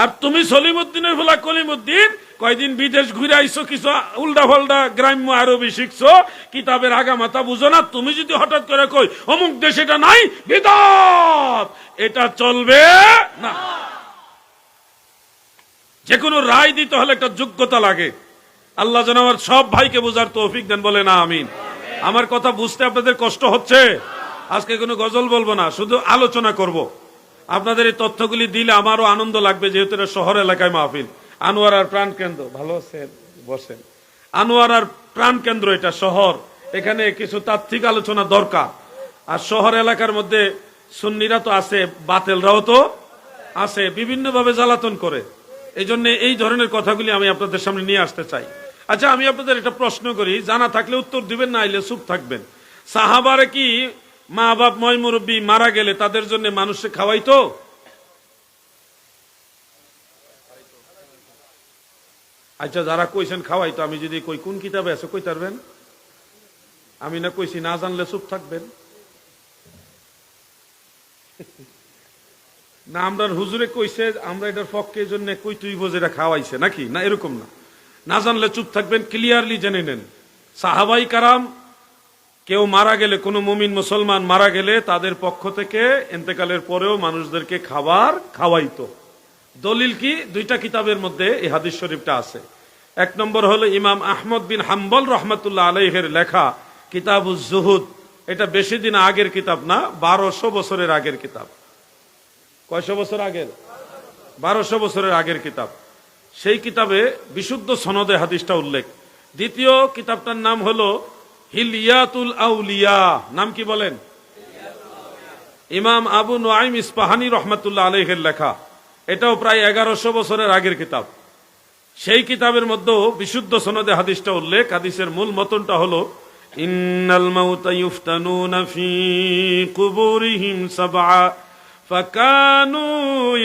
আর তুমি সলিমুদ্দিনের ভোলা কলিমুদ্দিন কয়দিন বিদেশ ঘুরে আইছো, কিছু উল্টা ফাল্টা গ্রাম্য আরবি শিখছো, কিতাবের আগা মাথা বুঝো না। তুমি যদি হঠাৎ করে কই অমুক দেশ এটা নাই, বিদআত, এটা চলবে না। যে কোনো রায় দিতে হলে একটা যোগ্যতা লাগে। আল্লাহ যেন আমার সব ভাইকে বোঝার তৌফিক দেন, বলে না আমিন। আমার কথা বুঝতে আপনাদের কষ্ট হচ্ছে? আজকে কোনো গজল বলবো না, শুধু আলোচনা করব। আপনাদের এই তথ্যগুলি দিলে আমারও আনন্দ লাগবে, যেহেতু এটা শহর এলাকায় মাহফিল। আনোয়ারার প্রাণ কেন্দ্র, ভালো আছেন বসেন, আনোয়ারার প্রাণ কেন্দ্র এটা শহর, এখানে কিছু তাত্ত্বিক আলোচনা দরকার। আর শহর এলাকার মধ্যে সুন্নিরা তো আছে, বাতেলরাও তো আছে, বিভিন্ন ভাবে জ্বালাতন করে। এই জন্য এই ধরনের কথাগুলি আমি আপনাদের সামনে নিয়ে আসতে চাই। আচ্ছা আমি আপনাদের একটা প্রশ্ন করি, জানা থাকলে উত্তর দিবেন, না আইলে চুপ থাকবেন। সাহাবারে কি মা বাপ ময় মুরব্বী মারা গেলে তাদের জন্য মানুষে খাওয়াইতো? আচ্ছা যারা কইছেন খাওয়াইতো, আমি যদি কই কোন কিতাবে আছে কই পারবেন? আমি না কইছি না জানলে চুপ থাকবেন? না আমরা হুজুরে কইছে, আমরা এটার পক্ষে জন্য কই তুই বোঝে এটা খাওয়াইছে নাকি? না এরকম না। না জানলে চুপ থাকবেন, ক্লিয়ারলি জেনে নেন। সাহাবাই কারাম কেউ মারা গেলে, কোনো মুমিন মুসলমান মারা গেলে তাদের পক্ষ থেকে ইন্তেকালের পরেও মানুষদেরকে খাবার খাওয়াইতো। দলিল কি? দুইটা কিতাবের মধ্যে এই হাদিস শরীফটা আছে। এক নম্বর হলো ইমাম আহমদ বিন হাম্বল রহমতুল্লাহ আলাইহের লেখা কিতাবুজ জুহুদ। এটা বেশি দিন আগের কিতাব না, 1200 বছরের আগের কিতাব। কয়শো বছর আগের? 1200 বছরের আগের কিতাব। সেই কিতাবে বিশুদ্ধ সনদে হাদিসটা উল্লেখ। দ্বিতীয় কিতাবটার নাম হলো হিলিয়াতুল আউলিয়া। নাম কি বলেন? ইমাম আবু নুআইম ইসপাহানী রহমতুল্লাহ আলাইহির লেখা। এটাও প্রায় 1100 বছরের আগের কিতাব। সেই কিতাবের মধ্যেও বিশুদ্ধ সনদে হাদিসটা উল্লেখ। হাদিসের মূল মতনটা হলো ইন্নাল মাউতা ইউফতানুনা ফি কুবুরিহিম সাবআ ফাকানু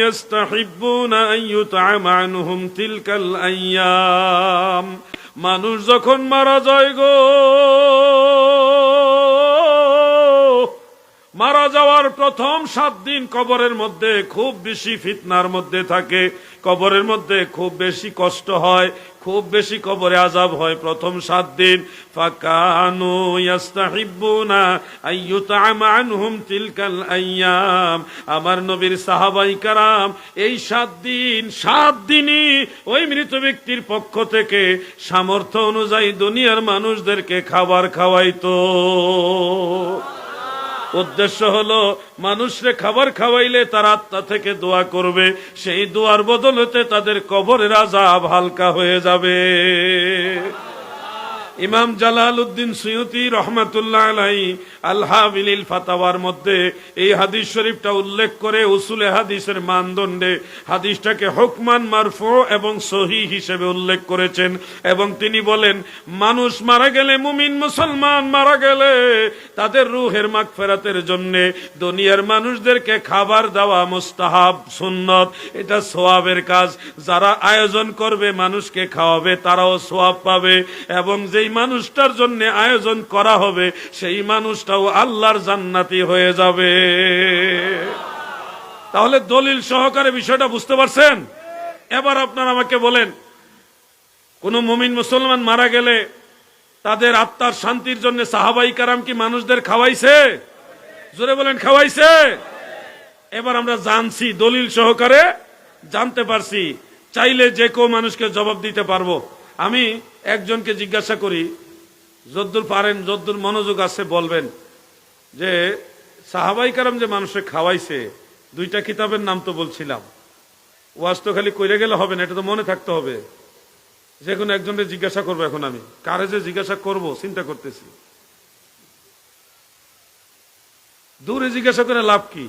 ইস্তাহিব্বুনা আন ইউতআমা আনহুম তিলকাল আইয়াম। মানুষ যখন মারা যায় গো, মারা যাওয়ার প্রথম 7 দিন কবরের মধ্যে খুব বেশি ফিতনার মধ্যে থাকে, কবরের মধ্যে খুব বেশি কষ্ট হয়, খুব বেশি কবরে আযাব হয় প্রথম 7 দিন। ফাকানু ইস্তাহিব্বুনা আইয়ুতআমা আনহুম তিলকাল আইয়াম। আমার নবীর সাহাবাই কারাম এই 7 দিনই ওই মৃত ব্যক্তির পক্ষ থেকে সামর্থ্য অনুযায়ী দুনিয়ার মানুষদেরকে খাবার খাওয়াইতো। উদ্দেশ্য হলো মানুষরে খাবার খাওয়াইলে তার আত্মা থেকে দোয়া করবে, সেই দোয়ার বদলতে তাদের কবরের আযাব হালকা হয়ে যাবে। ইমাম জালালউদ্দিন সুয়ুতি রহমাতুল্লাহ আলাইহি আল হাবিলিল ফাতাওয়ার মধ্যে এই হাদিস শরীফটা উল্লেখ করে উসুলে হাদিসের মানদণ্ডে হাদিসটাকে হুকমান মারফু এবং সহিহ হিসেবে উল্লেখ করেছেন। এবং তিনি বলেন, মানুষ মারা গেলে, মুমিন মুসলমান মারা গেলে তাদের রূহের মাগফিরাতের জন্য দুনিয়ার মানুষদেরকে খাবার দেওয়া মুস্তাহাব, সুন্নত, এটা সওয়াবের কাজ। যারা আয়োজন করবে, মানুষকে খাওয়াবে, তারাও সওয়াব পাবে। এবং যেই মানুষটার জন্য আয়োজন করা হবে সেই মানুষটাও আল্লাহর জান্নাতি হয়ে যাবে। তাহলে দলিল সহকারে বিষয়টা বুঝতে পারছেন? এবার আপনারা আমাকে বলেন, কোন মুমিন মুসলমান মারা গেলে তাদের আত্মার শান্তির জন্য সাহাবাই কারাম কি মানুষদের খাওয়াইছে? জোরে বলেন, খাওয়াইছে? এবার আমরা জানছি, দলিল সহকারে জানতে পারছি। চাইলে যে কেউ মানুষকে জবাব দিতে পারবো। আমি একজনকে জিজ্ঞাসা করি, যদ্দূর পারেন, যদ্দূর মনোযোগ আছে বলবেন, যে সাহাবাই কারাম যে মানুষকে খাওয়াইছে, 2টা কিতাবের নাম তো বলছিলাম, ওয়াজ তো খালি কইরে গেলে হবে না, এটা তো মনে থাকতে হবে। যে কোনো একজনকে জিজ্ঞাসা করবো। এখন আমি কারে যে জিজ্ঞাসা করব চিন্তা করতেছি। দূরে জিজ্ঞাসা করে লাভ কি?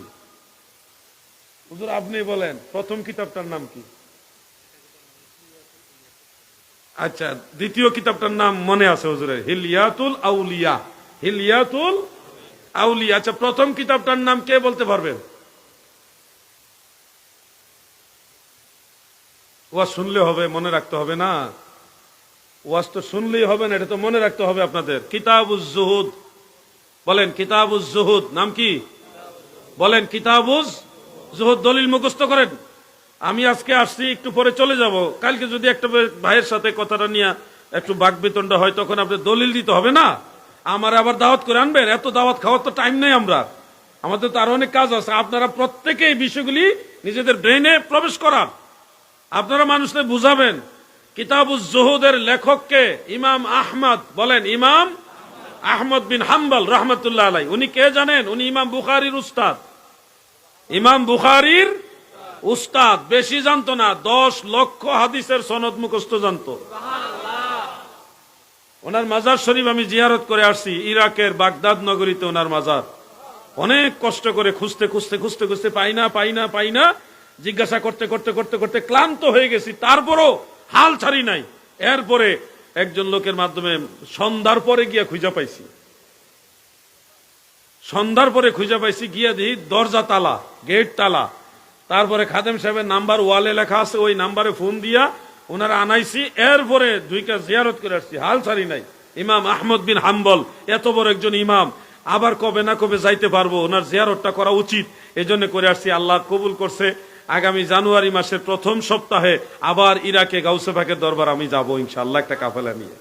হুজুর আপনি বলেন, প্রথম কিতাবটার নাম কি? আচ্ছা, দ্বিতীয় কিতাবটার নাম মনে আছে হুজুরের? হিলিয়াতুল আউলিয়া। হিলিয়াতুল আউলিয়া। আচ্ছা, প্রথম কিতাবটার নাম কে বলতে পারবেন? ওয়াজ শুনলে হবে, মনে রাখতে হবে না। ওয়াজ তো শুনলেই হবে না, এটা তো মনে রাখতে হবে আপনাদের। কিতাবুজ জুহুদ। বলেন, কিতাবুজ জুহুদ। নাম কি? বলেন, কিতাবুজ জুহুদ। দলিল মুখস্থ করেন। আমি আজকে আসছি, একটু পরে চলে যাব। কালকে যদি একটা ভাইয়ের সাথে কথাটা নিয়ে একটু বাকবিতণ্ডা হয়, তখন আপনি দলিল দিতে হবে না। আমার আবার দাওয়াত করে আনবেন? এত দাওয়াত খাওয়ার তো টাইম নেই আমাদের তো আরো অনেক কাজ আছে। আপনারা প্রত্যেকে এই বিষয়গুলি নিজেদের ব্রেনে প্রবেশ করান, আপনারা মানুষদের বুঝাবেন। কিতাবুজ জুহুদের লেখককে ইমাম আহমদ। বলেন, ইমাম আহমদ বিন হাম্বল রহমতুল্লাহ আলাইহি। উনি কে জানেন? উনি ইমাম বুখারীর উস্তাদ। ইমাম বুখারীর উস্তাদ। বেশি জানতো না, 10 লক্ষ হাদিসের সনদ মুখস্থ জানতো। ওনার মাজার শরীফ আমি জিয়ারত করে আসছি, ইরাকের বাগদাদ নগরীতে ওনার মাজার। অনেক কষ্ট করে খুঁজতে খুঁজতে খুঁজতে খুঁজতে পাই না, জিজ্ঞাসা করতে করতে করতে করতে ক্লান্ত হয়ে গেছি, তারপরও হাল ছাড়ি নাই। এরপরে একজন লোকের মাধ্যমে সন্ধ্যার পরে গিয়া খুঁজা পাইছি। সন্ধ্যার পরে খুঁজা পাইছি, গিয়া দিই দরজা তালা, গেট তালা। তারপরে খাদেম সাহেবের নাম্বার ওয়ালে লেখা আছে, ওই নাম্বারে ফোন দিয়া ওনারা আনাইছি। এরপরে 2 কাজ জিয়ারত করে আসছি, হাল ছাড়ি নাই। ইমাম আহমদ বিন হাম্বল এত বড় একজন ইমাম, আবার কবে না কবে যাইতে পারবো, ওনার জিয়ারতটা করা উচিত, এজন্য করে আসছি। আল্লাহ কবুল করছে। আগামী জানুয়ারি মাসের প্রথম সপ্তাহে আবার ইরাকে গাউসে পাকের দরবার আমি যাব ইনশাআল্লাহ, একটা কাফেলা নিয়ে।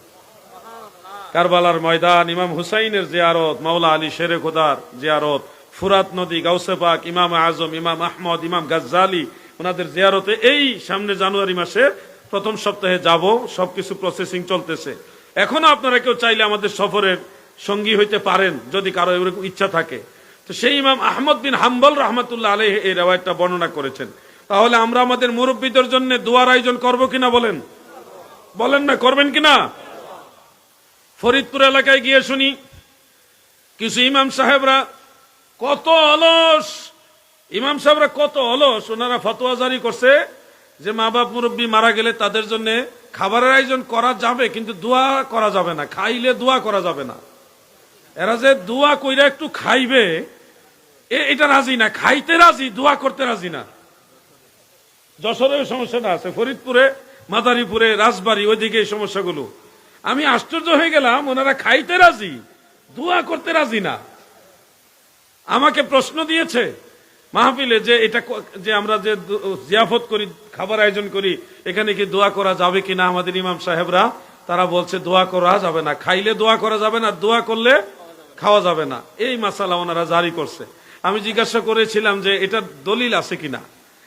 কারবালার ময়দান, ইমাম হুসাইনের জিয়ারত, মাওলা আলী শেরে খোদার জিয়ারত, ফুরাত নদী, গাউসে পাক, ইমাম আজম, ইমাম আহমদ, ইমাম গাজ্জালি, ওনাদের জিয়ারতে এই সামনে জানুয়ারি মাসের প্রথম সপ্তাহে যাব। সবকিছু প্রসেসিং চলতেছে। এখনো আপনারা কেউ চাইলে আমাদের সফরের সঙ্গী হইতে পারেন যদি কারো এরকম ইচ্ছা থাকে। তো সেই ইমাম আহমদ বিন হাম্বল রহমাতুল্লাহ আলাইহি এই রিওয়ায়াতটা বর্ণনা করেছেন। তাহলে আমরা আমাদের মুরব্বীদের জন্য দোয়ার আয়োজন করব কিনা বলেন? বলেন না, করবেন কিনা? ফরিদপুর এলাকায় গিয়ে শুনি কিছু ইমাম সাহেবরা কত অলস, ইমাম সাহেবরা কত অলস, ওনারা ফতোয়া জারি করছে যে মা বাপ মুরব্বী মারা গেলে তাদের জন্য খাবারের আয়োজন করা যাবে, কিন্তু দোয়া করা যাবে না, খাইলে দোয়া করা যাবে না। এরা যে দোয়া কইরা একটু খাইবে এটা রাজি না, খাইতে রাজি, দোয়া করতে রাজি না। যশোরের সমস্যাটা আছে, ফরিদপুরে, মাদারীপুরে, রাজবাড়ী, ওইদিকে এই সমস্যাগুলো। আমি আশ্চর্য হয়ে গেলাম, ওনারা খাইতে রাজি, দোয়া করতে রাজি না। আমাকে প্রশ্ন দিয়েছে মাহফিলে যে এটা যে আমরা যে জিয়াফত করি, খাবার আয়োজন করি, এখানে কি দোয়া করা যাবে কিনা? আমাদের ইমাম সাহেবরা তারা বলছে দোয়া করা যাবে না, খাইলে দোয়া করা যাবে না, দোয়া করলে খাওয়া যাবে না। এই মাসালা ওনারা জারি করছে। আমি জিজ্ঞাসা করেছিলাম যে এটা দলিল আছে কিনা,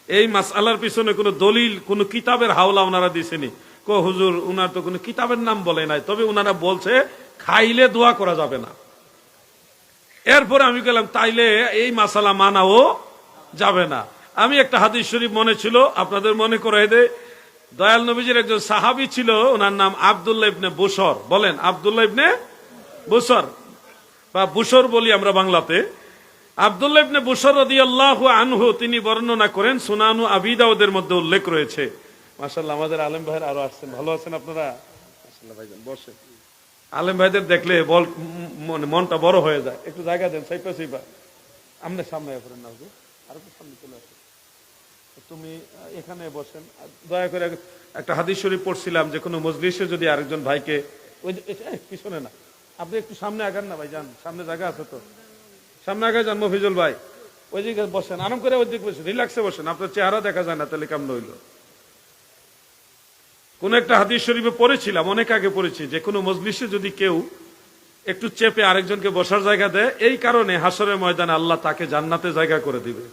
এই মাসআলার পিছনে কোনো দলিল, কোনো কিতাবের হাওলা ওনারা দিছেনি। কো হুজুর, উনার তো কোনো কিতাবের নাম বলে নাই, তবে ওনারা বলছে খাইলে দোয়া করা যাবে না। এরপরে আমি গেলাম তাইলে এই মাসালা মানাও যাবে না। আমি একটা হাদিস শরীফ মনে ছিল, আপনাদের মনে করে দেয়। দয়াল নবীজির একজন সাহাবী ছিল, ওনার নাম আব্দুল্লাহ ইবনে বুসর। বলেন, আব্দুল্লাহ ইবনে বুসর বা বুসর বলি আমরা বাংলাতে। আব্দুল্লাহ ইবনে বুসর রাদিয়াল্লাহু আনহু তিনি বর্ণনা করেন, সুনানু আবি দাউদের মধ্যে উল্লেখ রয়েছে। মাশাআল্লাহ, আমাদের আলেম ভাইয়ের আরো আসছেন, ভালো আছেন আপনারা? মাশাআল্লাহ ভাইজান বসেন। আলেম ভাইদের দেখলে মনটা বড় হয়ে যায়। একটু জায়গা দেন, সাইপা সাইপা আমনে সামনে করেন না হুজুর, আর একটু সামনে চলে আসেন। তুমি এখানে বসেন। দয়া করে একটা হাদিস শরীফ পড়ছিলাম যে কোনো মজলিসে যদি আরেকজন ভাইকে, ওই পিছনে না, আপনি একটু সামনে আগান না ভাই, যান, সামনে জায়গা আছে তো, সামনে আগে যান। মফিজুল ভাই ওই দিকে বসেন, আরাম করে ওই দিকে বসেন, রিল্যাক্সে বসেন, আপনার চেহারা দেখা যায় না, তাহলে কেমন হইল? কোন একটা হাদিস শরীফে পড়েছিলাম, অনেক আগে পড়েছি, যে কোনো মজলিসে যদি কেউ একটু চেপে আরেকজনকে বসার জায়গা দেয়, এই কারণে হাসরের ময়দানে আল্লাহ তাকে জান্নাতে জায়গা করে দিবে।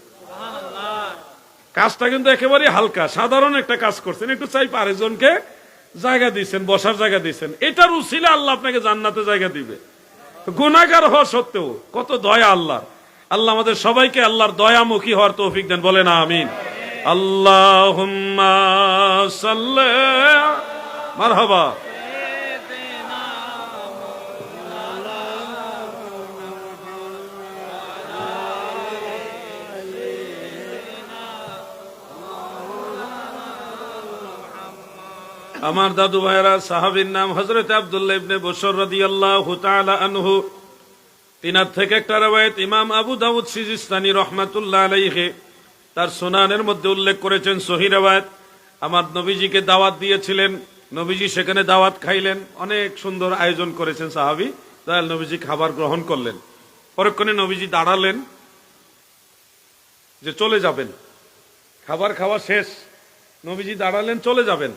কাজটা কিন্তু একেবারে হালকা, সাধারণ একটা কাজ করছেন, একটু চাইপে আরেকজনকে জায়গা দিচ্ছেন, বসার জায়গা দিচ্ছেন, এটার উসিলে আল্লাহ আপনাকে জান্নাতে জায়গা দিবে। গুনাহগার হওয়া সত্ত্বেও কত দয়া আল্লাহ। আল্লাহ আমাদের সবাইকে আল্লাহর দয়ামুখী হওয়ার তৌফিক দেন, বলেন আমিন। আল্লাহুম্মা সাল্লি মারহাবা। আমার দাদু ভাইরা, সাহাবীর নাম হযরত আব্দুল্লাহ ইবনে বুসর রাদিয়াল্লাহু তাআলা আনহু। তিনার থেকে একটা riwayat ইমাম আবু দাউদ সিজিস্তানি রাহমাতুল্লাহ আলাইহি তার সুনানের মধ্যে উল্লেখ করেছেন, সহিহ riwayat। আমার নবীজিকে দাওয়াত দিয়েছিলেন, নবীজি সেখানে দাওয়াত খাইলেন, অনেক সুন্দর আয়োজন করেছেন সাহাবী। দয়াল নবীজি খাবার গ্রহণ করলেন। পরক্ষণে নবীজি দাঁড়ালেন যে চলে যাবেন, খাবার খাওয়া শেষ, নবীজি দাঁড়ালেন চলে যাবেন।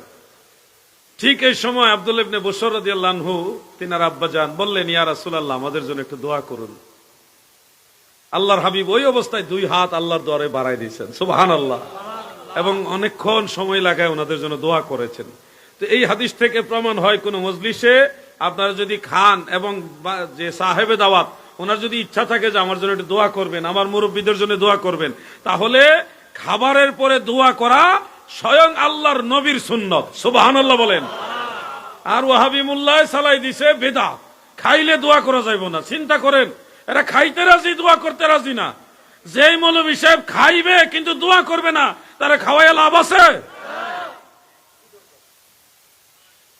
ঠিক এই সময় আব্দুল্লাহ ইবনে বুসর রাদিয়াল্লাহু আনহু তিনার আব্বাজান বললেন, ইয়া রাসূলুল্লাহ, আমাদের জন্য একটু দোয়া করুন। আল্লাহর হাবিব ওই অবস্থায় দুই হাত আল্লাহর দরে বাড়াই দিয়েছেন, সুবহানাল্লাহ, এবং অনেকক্ষণ সময় লাগায় ওনাদের জন্য দোয়া করেছেন। তো এই হাদিস থেকে প্রমাণ হয়, কোন মজলিসে আপনারা যদি খান এবং যে সাহেবে দাওয়াত, ওনার যদি ইচ্ছা থাকে যে আমার জন্য একটু দোয়া করবেন, আমার মুরব্বীদের জন্য দোয়া করবেন, তাহলে খাবারের পরে দোয়া করা স্বয়ং আল্লাহর নবীর সুন্নত, সুবহানাল্লাহ বলেন। আর ওয়াহাবি মুল্লাহ সালাই দিছে বেদাত, খাইলে দোয়া করা যাইব না। চিন্তা করেন, এরা খাইতে রাজি, দোয়া করতে রাজি না। যেই মৌলভী সাহেব খাইবে কিন্তু দোয়া করবে না, তারা খাওয়াইয়া লাভ আছে?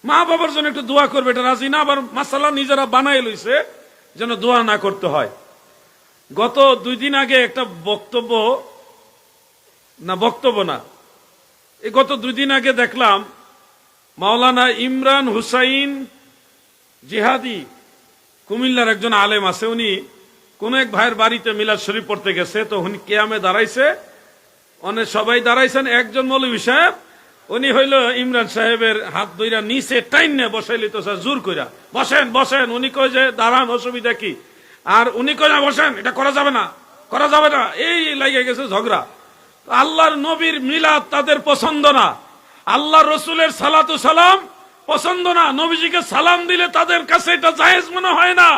মা বাবার জন্য একটু দোয়া করবে, এটা রাজি না। আবার মাসালা নিজেরা বানাই লইছে যেন দোয়া না করতে হয়। গত 2 দিন আগে একটা বক্তব্য না, এই গত 2 দিন আগে দেখলাম মাওলানা ইমরান হুসাইন জিহাদি, কুমিল্লার একজন আলেম আছে, উনি কোন এক ভাইয়ের বাড়িতে মিলাদ শরীফ পড়তে গেছে, তো উনি কিয়ামে দাঁড়াইছে, অনেক সবাই দাঁড়াইছেন, একজন মৌলভী সাহেব উনি হইল ইমরান সাহেবের হাত ধইরা নিচে টাইনে বসাইলি তো স্যার জোর কইরা বসেন বসেন, উনি কয় যে দাঁড়ান অসুবিধা কি, আর উনি কয় না বসেন, এটা করা যাবে না করা যাবে না, এই লাগে গেছে ঝগড়া। আল্লাহর নবীর মিলাদ তাদের পছন্দ না, আল্লাহ রসুলের সালাতু সালাম পছন্দ না, নবীজিকে সালাম দিলে তাদের কাছে এটা জায়েজ মনে হয় না।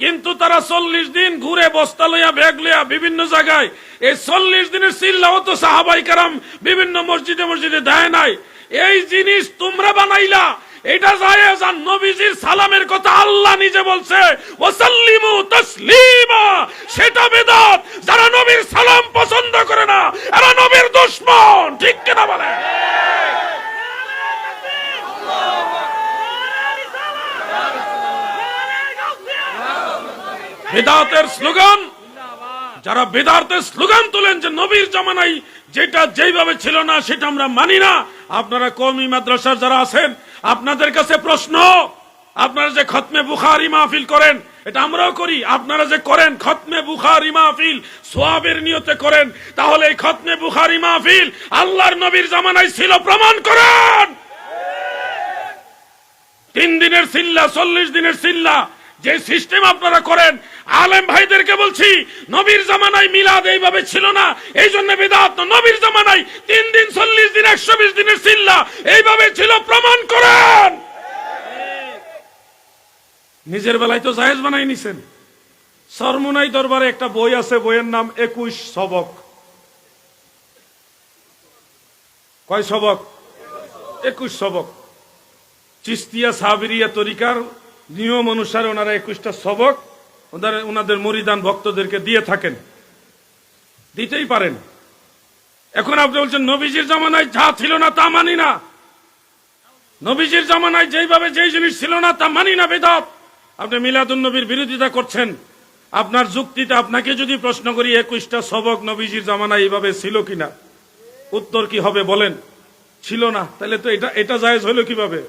কিন্তু তারা 40 দিন ঘুরে বস্তা লইয়া ব্যাগ লইয়া বিভিন্ন জায়গায়, এই 40 দিনের চিল্লাও তো সাহাবাই কারাম বিভিন্ন মসজিদে মসজিদে দেয় নাই। এই জিনিস তোমরা বানাইলা, এটা জায়েজ। আর নবীজির সালামের কথা আল্লাহ নিজে বলছে ওয়াসাল্লিমু তাসলিমা, সেটা বিদআত। যারা নবীর সালাম পছন্দ করে না এরা নবীর দুশমন, ঠিক কিনা বলে? বিদআতের স্লোগান, যারা বিদআতের স্লোগান তোলেন যে নবীর জামানায় যেটা যেইভাবে ছিল না সেটা আমরা মানি না, আপনারা কওমি মাদ্রাসার যারা আছেন আপনাদের কাছে প্রশ্ন, আপনারা যে খতমে বুখারী মাহফিল করেন, এটা আমরাও করি, আপনারা যে করেন খতমে বুখারী মাহফিল সওয়াবের নিয়তে করেন, তাহলে এই খতমে বুখারী মাহফিল আল্লাহর নবীর জামানায় ছিল প্রমাণ করেন। 3 দিনের সিল্লা 40 দিনের সিল্লা যে সিস্টেম আপনারা করেন, আলেম ভাইদেরকে বলছি নবীর জামানায় মিলাদ এইভাবে ছিল না, এই জন্য বিদআত। নবীর জামানায় 3 দিন 40 দিন 120 দিনের সিল্লা এইভাবে ছিল, প্রমাণ করেন। নিজের বেলায় তো জায়েজ বানাই নিছেন। সরমুনাই দরবারে একটা বই আছে, বইয়ের নাম 21 সবক। কয় সবক? 21 সবক। চিশতিয়া সাবিরিয়া তরিকার নিয়ম অনুসারে ওনারা 21টা সবক ওনাদের মুরিদান ভক্তদেরকে দিয়ে থাকেন, দিতেই পারেন। এখন আপনি বলছেন নবীজির জামানায় যা ছিল না তা মানি না, নবীজির জামানায় যেইভাবে যেই জিনিস ছিল না তা মানি না, বিদআত। আপনি মিলাদুন নবীর বিরোধিতা করছেন। আপনার যুক্তিতে আপনাকে যদি প্রশ্ন করি 21টা সবক নবীজির জামানায় এইভাবে ছিল কিনা, উত্তর কি হবে বলেন? ছিল না। তাহলে তো এটা জায়েজ হলো কিভাবে?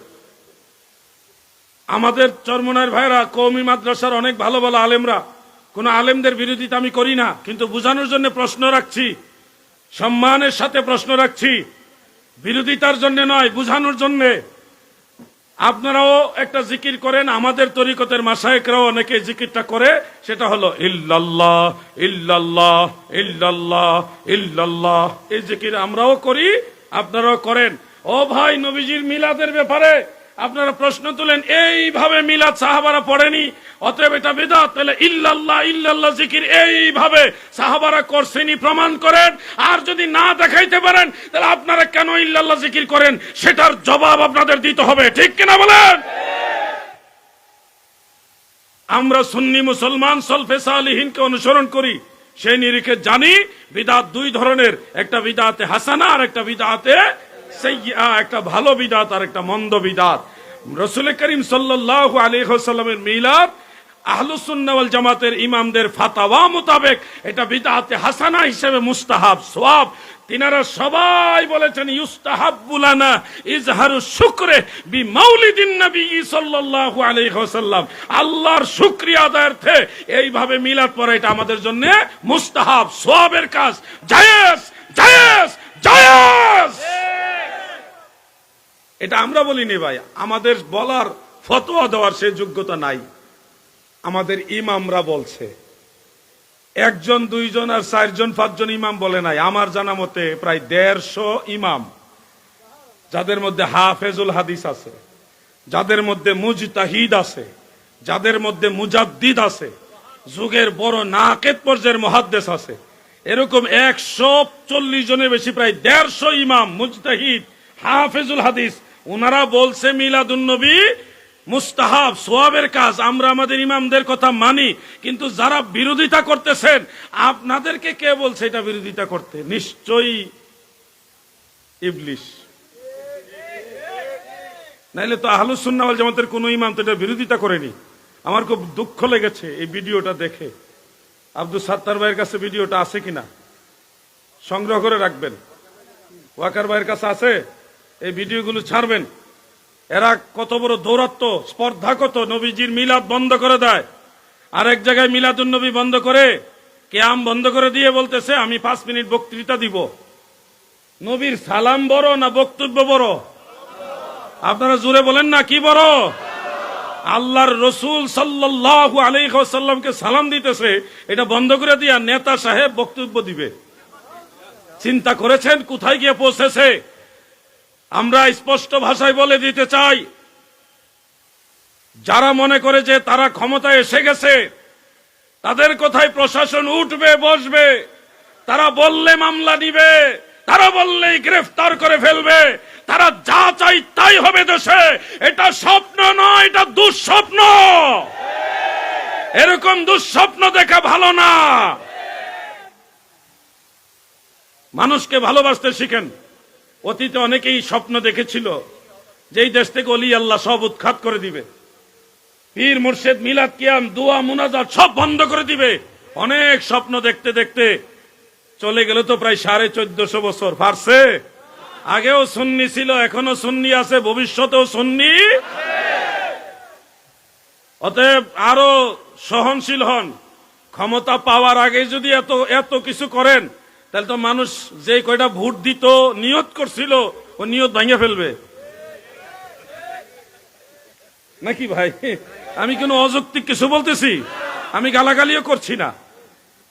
আমাদের চরমনার ভাইরা কওমি মাদ্রাসার অনেক ভালো ভালো আলেমরা, কোন আলেমদের বিরোধিতা আমি করি না, কিন্তু বুঝানোর জন্য প্রশ্ন রাখছি, সম্মানের সাথে প্রশ্ন রাখছি, বিরোধিতার জন্য নয়, বুঝানোর জন্য। আপনারাও একটা জিকির করেন, আমাদের তরিকতের মাশায়েখরাও অনেকে জিকিরটা করে, সেটা হলো ইল্লাল্লাহ ইল্লাল্লাহ ইল্লাল্লাহ ইল্লাল্লাহ। এই জিকির আমরাও করি, আপনারাও করেন। ও ভাই, নবীজির মিলাদের ব্যাপারে আপনারা প্রশ্ন তুলেন, এইভাবে মিলাদ সাহাবারা পড়েনি, অতএব এটা বিদআত। তাহলে ইল্লাল্লাহ ইল্লাল্লাহ জিকির এইভাবে সাহাবারা করছেনই, প্রমাণ করেন। আর যদি না দেখাইতে পারেন তাহলে আপনারা কেন ইল্লাল্লাহ জিকির করেন সেটার জবাব আপনাদের দিতে হবে, ঠিক কিনা বলেন? আমরা সুন্নি মুসলমান সলফে সালিহিনকে অনুসরণ করি, সেই নিরিখে জানি বিদআত 2 ধরনের, একটা বিদআতে হাসানা আর একটা বিদআতে সাইয়্যিআ, একটা ভালো বিদআত আর একটা মন্দ বিদআত। রাসূল করিম সাল্লাল্লাহু আলাইহি ওয়াসাল্লামের মিলাদ আহলুস সুন্নাহ ওয়াল জামাতের ইমামদের ফাতাওয়া মোতাবেক এটা বিদআতে হাসানা হিসেবে মুস্তাহাব সওয়াব। তিনারা সবাই বলেছেন ইউস্তাহাব্বু লানা ইজহারু শুকরে বিমাউলিদিন নবী সাল্লাল্লাহু আলাইহি ওয়াসাল্লাম। আল্লাহর শুকরিয়া আদায়ার্থে এইভাবে মিলাদ পড়া এটা আমাদের জন্য মুস্তাহাব সওয়াবের কাজ, জায়েজ জায়েজ জায়েজ। এটা আমরা বলিনি ভাই, আমাদের বলার ফতোয়া দেওয়ার সে যোগ্যতা নাই, আমাদের ইমামরা বলছে। 1 জন 2 জন আর 4 জন 5 জন ইমাম বলে নাই। আমার জানা মতে প্রায় 150 ইমাম, যাদের মধ্যে হাফেজুল হাদিস আছে, যাদের মধ্যে মুজতাহিদ আছে, যাদের মধ্যে মুজাদ্দিদ আছে, যুগের বড় নাকেদ পর্যায়ের মুহাদ্দিস আছে, এরকম 140 জনের বেশি, প্রায় 150 ইমাম মুজতাহিদ হাফেজুল হাদিস, ওনারা বলছে মিলাদুন নবী মুস্তাহাব সওয়াবের কাজ। আমরা আমাদের ইমামদের কথা মানি, কিন্তু যারা বিরোধিতা করতেছেন আপনাদেরকে কে বলছে এটা বিরোধিতা করতে? নিশ্চয়ই ইবলিস, নাইলে তো আহলুস সুন্নাহ ওয়াল জামাতের কোন ইমাম তো এটা বিরোধিতা করেনি। আমার খুব দুঃখ লেগেছে এই ভিডিওটা দেখে। আব্দুল সাত্তার ভাইয়ের কাছে ভিডিওটা আছে কিনা সংগ্রহ করে রাখবেন, ওয়াকার ভাইয়ের কাছে আছে, এই ভিডিওগুলো ছাড়বেন। এরা কত বড় দৌরাত্ম, স্পর্ধা কত, নবীজির মিলাদ বন্ধ করে দেয়, আর এক জায়গায় মিলাদুন নবী বন্ধ করে, কিয়াম বন্ধ করে দিয়ে বলতেছে আমি 5 মিনিট বক্তৃতা দিব। নবীর সালাম বড় না বক্তব্য বড়? আপনারা জোরে বলেন না, কি বড়? আল্লাহর রসুল সাল্লাল্লাহু আলাইহি ওয়াসাল্লামকে সালাম দিতেছে, এটা বন্ধ করে দিয়া নেতা সাহেব বক্তব্য দিবে। চিন্তা করেছেন কোথায় গিয়ে পৌঁছেছে? আমরা স্পষ্ট ভাষায় বলে দিতে চাই, যারা মনে করে যে তারা ক্ষমতায় এসে গেছে, তাদের কথায় প্রশাসন উঠবে বসবে, তারা বললে মামলা নিবে, তারা বললেই গ্রেফতার করে ফেলবে, তারা যা চাই তাই হবে দেশে, এটা স্বপ্ন নয়, এটা দুঃস্বপ্ন। এরকম দুঃস্বপ্ন দেখা ভালো না। মানুষকে ভালোবাসতে শিখেন। অতীতে অনেকেই স্বপ্ন দেখেছিল যে এই দেশ থেকে অলি আল্লাহ সব উৎখাত করে দিবে, পীর মুর্শিদ মিলাদ কিয়াম দোয়া মুনাজাত সব বন্ধ করে দিবে। অনেক স্বপ্ন দেখতে দেখতে চলে গেল তো প্রায় 1450 বছর। পারছে? আগেও সুন্নি ছিল, এখনো সুন্নি আছে, ভবিষ্যতেও সুন্নি। অতএব আরো সহনশীল হন। ক্ষমতা পাওয়ার আগে যদি এত কিছু করেন, তাহলে তো মানুষ যে কয়টা ভোট দিত, নিয়ত করছিল, ও নিয়ত ভাঙে ফেলবে নাকি ভাই? আমি কোনো অযৌক্তিক কিছু বলতেছি? আমি গালাগালিও করছি না,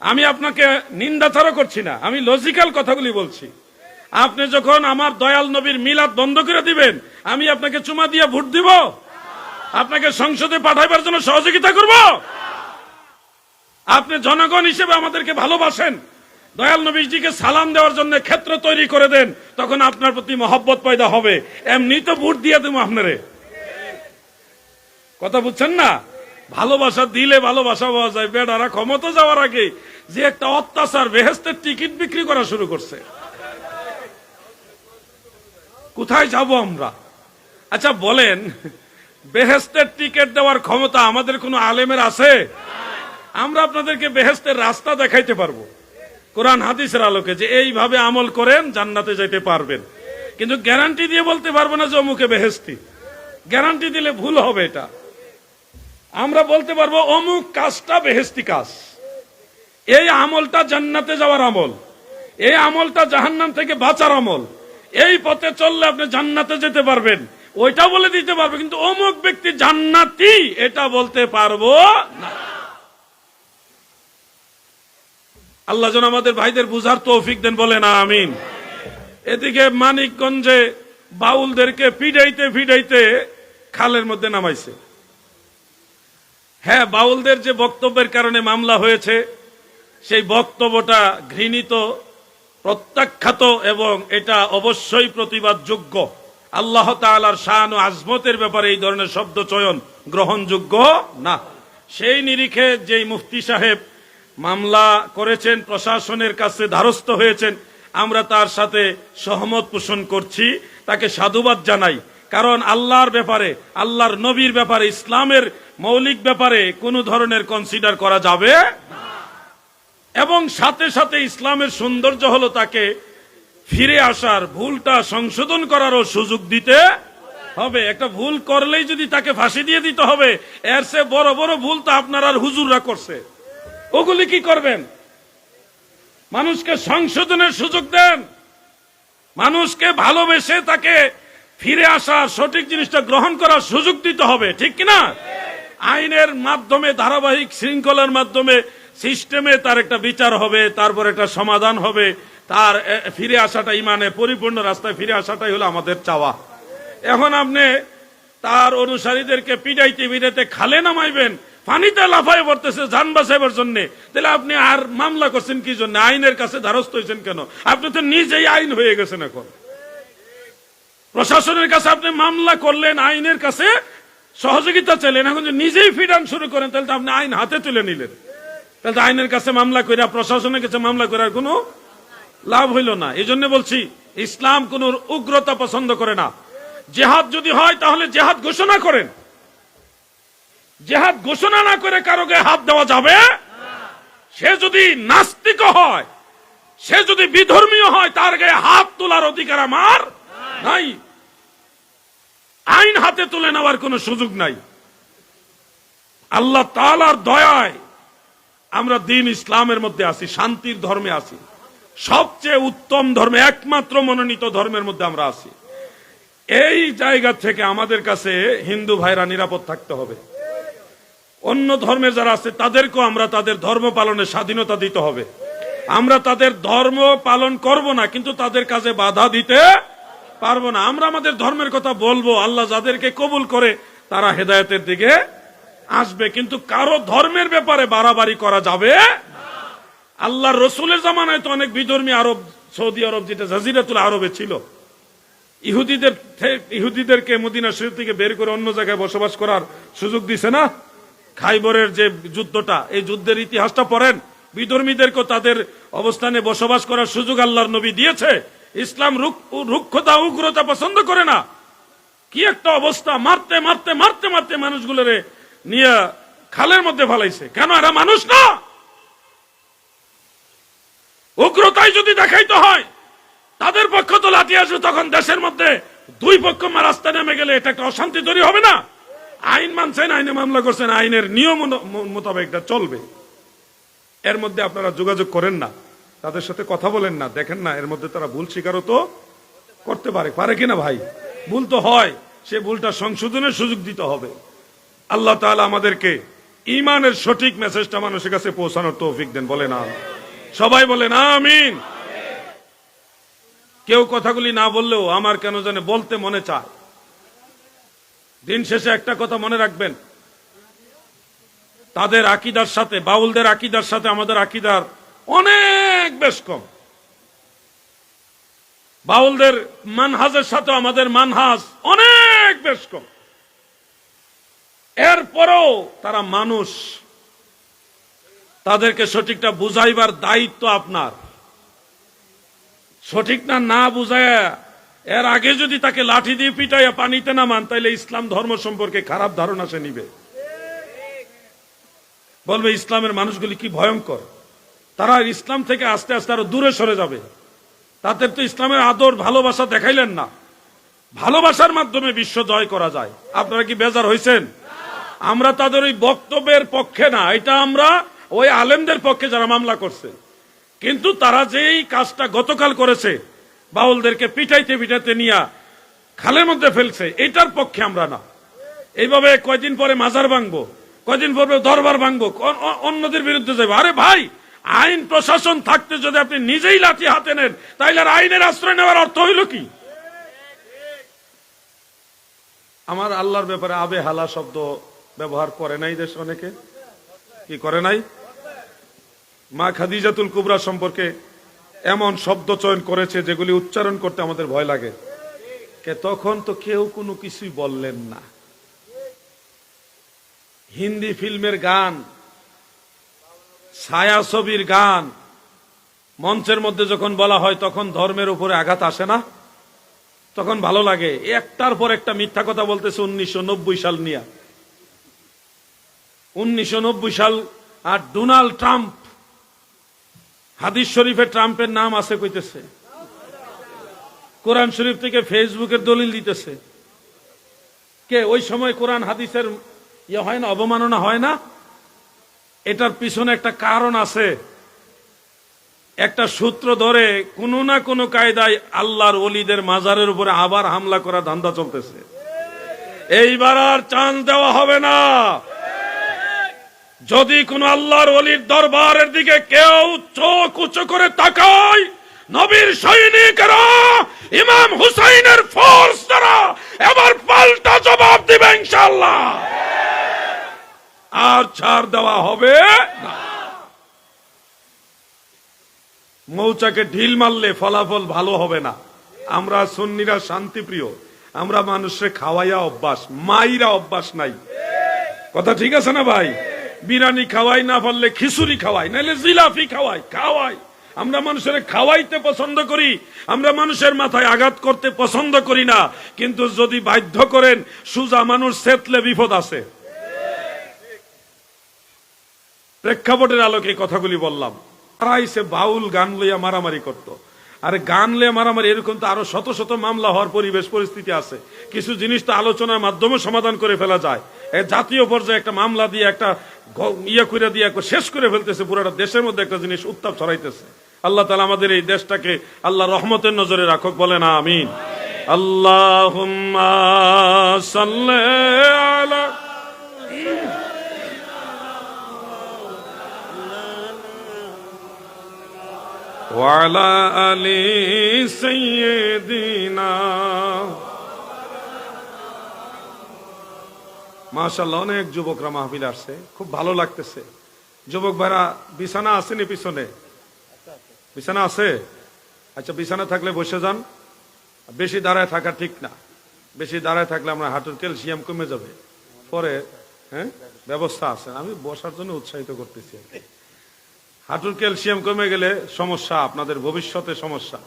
আমি আপনাকে নিন্দাচারও করছি না, আমি লজিক্যাল কথাগুলি বলছি। আপনি যখন আমার দয়াল নবীর মিলাদ বন্ধ করে দিবেন, আমি আপনাকে চুমা দিয়ে ভোট দিব? আপনাকে সংসদে পাঠাইবার জন্য সহযোগিতা করব? আপনি জনগণ হিসেবে আমাদেরকে ভালোবাসেন, দয়াল নবীজিকে সালাম দেওয়ার জন্য ক্ষেত্র তৈরি করে দেন, তখন আপনার প্রতি মহব্বত পয়দা হবে। এমনি তো ভোট দিয়ে দেবো আপনারে। কথা বুঝছেন না? ভালোবাসা দিলে ভালোবাসা পাওয়া যায়। বেড়ারা ক্ষমতা যাওয়ার আগে যে একটা অত্যাচার, বেহেশতের টিকিট বিক্রি করা শুরু করছে। কোথায় যাব আমরা? আচ্ছা বলেন, বেহেশতের টিকিট দেওয়ার ক্ষমতা আমাদের কোনো আলেমের আছে? আমরা আপনাদেরকে বেহেশতের রাস্তা দেখাইতে পারবো কোরআন হাদিসের আলোকে, যে এইভাবে আমল করেন জান্নাতে যাইতে পারবেন, কিন্তু গ্যারান্টি দিয়ে বলতে পারবো না যে অমুকে বেহেশতি। গ্যারান্টি দিলে ভুল হবে। এটা আমরা বলতে পারবো অমুক কাজটা বেহেশতি কাজ, এই আমলটা জান্নাতে যাওয়ার আমল, এই আমলটা জাহান্নাম থেকে বাঁচার আমল, এই পথে চললে আপনি জান্নাতে যেতে পারবেন, ওইটা বলে দিতে পারবো, কিন্তু অমুক ব্যক্তি জান্নাতি এটা বলতে পারবো না। আল্লাহ যেন আমাদের ভাইদের বুঝার তৌফিক দেন, বলেন আমিন। এদিকে মানিকগঞ্জে বাউলদেরকে পিড়াইতে পিড়াইতে খালের মধ্যে নামাইছে। হ্যাঁ, বাউলদের যে বক্তব্যের কারণে মামলা হয়েছে, সেই বক্তব্যটা ঘৃণিত, প্রত্যাখ্যাত, এবং এটা অবশ্যই প্রতিবাদযোগ্য। আল্লাহ তাআলার শান ও আজমতের ব্যাপারে এই ধরনের শব্দ চয়ন গ্রহণযোগ্য না। সেই নিরিখে যেই মুফতি সাহেব মামলা করেছেন, প্রশাসনের কাছে দ্বারস্থ হয়েছেন, আমরা তার সাথে সহমত পোষণ করছি, তাকে সাধুবাদ জানাই। কারণ আল্লাহর ব্যাপারে, আল্লাহর নবীর ব্যাপারে, ইসলামের মৌলিক ব্যাপারে কোন ধরনের কনসিডার করা যাবে, এবং সাথে সাথে ইসলামের সৌন্দর্য হলো তাকে ফিরে আসার, ভুলটা সংশোধন করারও সুযোগ দিতে হবে। একটা ভুল করলেই যদি তাকে ফাঁসি দিয়ে দিতে হবে, এর চেয়ে বড় বড় ভুল তো আপনার আর হুজুররা করছে, ওগুলি কি করবেন? মানুষকে সংশোধনের সুযোগ দেন, মানুষকে ভালোবেসে তাকে ফিরে আসার, সঠিক জিনিসটা গ্রহণ করার সুযোগ দিতে হবে, ঠিক কিনা? আইনের মাধ্যমে, ধারাবাহিক শৃঙ্খলার মাধ্যমে, সিস্টেমে তার একটা বিচার হবে, তারপর একটা সমাধান হবে, তার ফিরে আসাটা, ইমানে পরিপূর্ণ রাস্তায় ফিরে আসাটাই হলো আমাদের চাওয়া। এখন আপনি তার অনুসারীদেরকে পিটাইতে পিটাইতে খালে নামাইবেন, পানিতে লাফাই পড়তেছে জান বাঁচাইবার জন্য, তাহলে আপনি আর মামলা করছেন কি জন্য? আইনের কাছে দ্বারস্থ হয়েছেন কেন? আপনি তো নিজেই আইন হয়ে গেছেন। এখন প্রশাসনের কাছে আপনি মামলা করলেন, আইনের কাছে সহযোগিতা চাইলেন, এখন যে নিজেই ফিডান শুরু করেন, তাহলে তো আপনি আইন হাতে তুলে নিলেন। তাহলে তো আইনের কাছে মামলা করে, প্রশাসনের কাছে মামলা করার কোনো লাভ হইল না। এই জন্য বলছি, ইসলাম কোন উগ্রতা পছন্দ করে না। জেহাদ যদি হয় তাহলে জেহাদ ঘোষণা করেন, জেহাদ ঘোষণা না করে কারো গায়ে হাত দেওয়া যাবে? সে যদি নাস্তিক হয়, সে যদি বিধর্মীয় হয়, তার গায়ে হাত তোলার অধিকার আমার নাই। আইন হাতে তুলে নেওয়ার কোন সুযোগ নাই। আল্লাহ তাআলার দয়ায় আমরা দ্বীন ইসলামের মধ্যে আছি, শান্তির ধর্মে আছি। সবচেয়ে উত্তম ধর্মে, একমাত্র মনোনীত ধর্মের মধ্যে আমরা আছি। এই জায়গা থেকে আমাদের কাছে হিন্দু ভাইরা নিরাপদ থাকতে হবে। অন্য ধর্মের যারা আছে তাদেরকেও আমরা তাদের ধর্ম পালনের স্বাধীনতা দিতে হবে। আমরা তাদের ধর্ম পালন করব না, কিন্তু তাদের কাজে বাধা দিতে পারবো না। আমরা আমাদের ধর্মের কথা বলবো, আল্লাহ যাদেরকে কবুল করে তারা হেদায়েতের দিকে আসবে, কিন্তু কারো ধর্মের ব্যাপারে বাড়াবাড়ি করা যাবে। আল্লাহ রসুলের জামানায় তো অনেক বিধর্মী আরব, সৌদি আরব যেটা জাজিরাতুল আরবে ছিল, ইহুদিদেরকে মদিনা শরীফ থেকে বের করে অন্য জায়গায় বসবাস করার সুযোগ দিছে না? খাইবরের যে যুদ্ধটা, এই যুদ্ধের ইতিহাসটা পড়েন। বিধর্মীদেরকে তাদের অবস্থানে বসবাস করার সুযোগ আল্লাহর নবী দিয়েছে। ইসলাম রুক্ষতা উগ্রতা পছন্দ করে না। কি একটা অবস্থা, মারতে মারতে মারতে মারতে মানুষগুলোরে নিয়ে খালের মধ্যে ফেলাইছে। কেন? এরা মানুষ না। উগ্রতাই যদি দেখাইতে হয় তাদের পক্ষ তো লাঠি আসবে, তখন দেশের মধ্যে দুই পক্ষ রাস্তায় নেমে গেলে এটা একটা অশান্তি তৈরি হবে না? আইন মানছেন, আইনে মামলা করছেন, আইনের নিয়ম মোতাবেক এটা চলবে। এর মধ্যে আপনারা যোগাযোগ করেন না, তাদের সাথে কথা বলেন না, দেখেন না এর মধ্যে তারা ভুল স্বীকারও তো করতে পারে কিনা ভাই? ভুল তো হয়, সে ভুলটা সংশোধনের সুযোগ দিতে হবে। আল্লাহ তাআলা আমাদেরকে ঈমানের সঠিক মেসেজটা মানুষের কাছে পৌঁছানোর তৌফিক দেন। বলেন আমিন। সবাই বলেন আমিন। কেউ কথাগুলি না বললেও আমার কেন জানে বলতে মনে চায়। দিন শেষে একটা কথা মনে রাখবেন, তাদের আকীদার সাথে, বাউলদের আকীদার সাথে আমাদের আকীদার অনেক বেশ কম। বাউলদের মানহাজের সাথে আমাদের মানহাজ অনেক বেশ কম। এরপরেও তারা মানুষ, তাদেরকে সঠিকটা বুঝাইবার দায়িত্ব আপনার। সঠিক না বুঝায় এর আগে যদি তাকে লাঠি দিয়ে পিটাইয়া পানিতে নামান, তাইলে ইসলাম ধর্ম সম্পর্কে খারাপ ধারণা সে নিবে। বলবে ইসলামের মানুষগুলি কি ভয়ঙ্কর, তারা ইসলাম থেকে আস্তে আস্তে আরো দূরে সরে যাবে। তাদের তো ইসলামের আদর ভালোবাসা দেখাইলেন না। ভালোবাসার মাধ্যমে বিশ্ব জয় করা যায়। আপনারা কি বেজার হয়েছেন? আমরা তাদের ওই বক্তব্যের পক্ষে না, এটা আমরা ওই আলেমদের পক্ষে যারা মামলা করছে। কিন্তু তারা যেই কাজটা গতকাল করেছে, বাউলদেরকে পিটাইতে পিটাইতে নিয়ে খালের মধ্যে ফেলছে, এটার পক্ষে আমরা না। এইভাবে কয়দিন পরে মাজার ভাঙবো, কয়দিন পরে দরবার ভাঙবো, অন্যদের বিরুদ্ধে যাবো। আরে ভাই, আইন প্রশাসন থাকতে যদি আপনি নিজেই লাঠি হাতে নেন, তাইলে আর আইনের আশ্রয় নেওয়ার অর্থ হইল কি? আমার আল্লাহর ব্যাপারে আবে হালা শব্দ ব্যবহার করে নাই দেশ অনেকে, কি করে নাই? মা খাদিজাতুল কুবরা সম্পর্কে এমন শব্দ চয়ন করেছে যেগুলি উচ্চারণ করতে আমাদের ভয় লাগে। তখন তো কেউ কোনো কিছুই বললেন না। হিন্দি ফিল্মের গান, ছায়াছবির গান মঞ্চের মধ্যে যখন বলা হয়, তখন ধর্মের উপরে আঘাত আসে না? তখন ভালো লাগে। একটার পর একটা মিথ্যা কথা বলতেছে 1990 সাল নিয়ে। 1990 সাল। আর ডোনাল্ড ট্রাম্প, হাদিস শরীফে ট্রাম্পের নাম আছে কইতেছে, কোরআন শরীফ থেকে ফেসবুকের দলিল দিতেছে। কে ওই সময় কোরআন হাদিসের ইয়ে হয় না, অবমাননা হয় না? এটার পিছনে একটা কারণ আছে। একটা সূত্র ধরে কোনো না কোনো কায়দায় আল্লাহর ওলিদের মাজারের উপরে আবার হামলা করা ধান্দা চলতেছে। এইবার আর চান্স দেওয়া হবে না। যদি কোন আল্লাহর ওলির দরবারের দিকে কেউ চোখ উঁচু করে তাকায়, নবীর সৈনিকেরা, ইমাম হুসাইনের ফোর্স দ্বারা এবার পাল্টা জবাব দিবে ইনশাআল্লাহ। আর ছাড় দেওয়া হবে না। মৌচাকে ঢিল মারলে ফলাফল ভালো হবে না। আমরা সুন্নিরা শান্তিপ্রিয়, আমরা মানুষে খাওয়াইয়া অভ্যাস, মাইরা অভ্যাস নাই। কথা ঠিক আছে না ভাই? বিরিয়ানি খাওয়াই, না পারলে খিচুড়ি খাওয়াই, নাহলে জিলাপি খাওয়াই। আমরা মানুষের খাওয়াইতে পছন্দ করি, আমরা মানুষের মাথায় আঘাত করতে পছন্দ করি না। কিন্তু যদি বাধ্য করেন, সুজা মানুষ সেতলে বিপদ আছে। প্রেক্ষাপটের আলোকে কথাগুলি বললাম। তারা এসে বাউল গান লইয়া মারামারি করত। আরে গান লইয়া মারামারি, এরকম তো আরো শত শত মামলা হওয়ার পরিবেশ পরিস্থিতি আছে। কিছু জিনিস তো আলোচনার মাধ্যমে সমাধান করে ফেলা যায়। জাতীয় পর্যায়ে একটা মামলা দিয়ে, একটা ইয়ে করে দিয়ে শেষ করে ফেলতেছে, পুরোটা দেশের মধ্যে একটা জিনিস উত্তাপ ছড়াইতেছে। আল্লাহ তাআলা আমাদের এই দেশটাকে আল্লাহ রহমতের নজরে রাখুক, বলেন আমিন। আল্লাহুম্মা সাল্লি আলা ওয়া আলা আলি সাইয়্যিদিনা। মাশাআল্লাহ, অনেক যুবকরা মাহফিলে আসছে, খুব ভালো লাগতেছে। যুবক ভাইরা বিছানা আসেনি পিছনে? বিছানা আছে? আচ্ছা, বিছানা থাকলে বসে যান। বেশি দাঁড়ায় থাকা ঠিক না, বেশি দাঁড়ায় থাকলে আমরা হাঁটুর ক্যালসিয়াম কমে যাবে পরে। হ্যাঁ, ব্যবস্থা আছে, আমি বসার জন্য উৎসাহিত করতেছি। হাঁটুর ক্যালসিয়াম কমে গেলে সমস্যা, আপনাদের ভবিষ্যতে সমস্যা।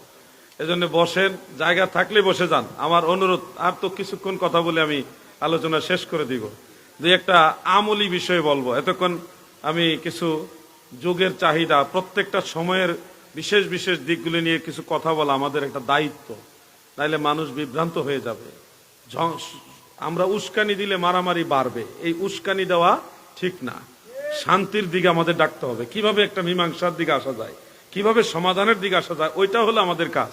এজন্য বসেন, জায়গা থাকলে বসে যান। আমার অনুরোধ, আর তো কিছুক্ষণ কথা বলে আমি আলোচনা শেষ করে দিব। দুই একটা আমলি বিষয় বলবো। এতক্ষণ আমি কিছু যুগের চাহিদা, প্রত্যেকটা সময়ের বিশেষ বিশেষ দিকগুলি নিয়ে কিছু কথা বলা আমাদের একটা দায়িত্ব, নাইলে মানুষ বিভ্রান্ত হয়ে যাবে। আমরা উস্কানি দিলে মারামারি বাড়বে, এই উস্কানি দেওয়া ঠিক না। শান্তির দিকে আমাদের ডাকতে হবে, কিভাবে একটা মীমাংসার দিকে আসা যায়, কিভাবে সমাধানের দিকে আসা যায়, ওইটা হলো আমাদের কাজ।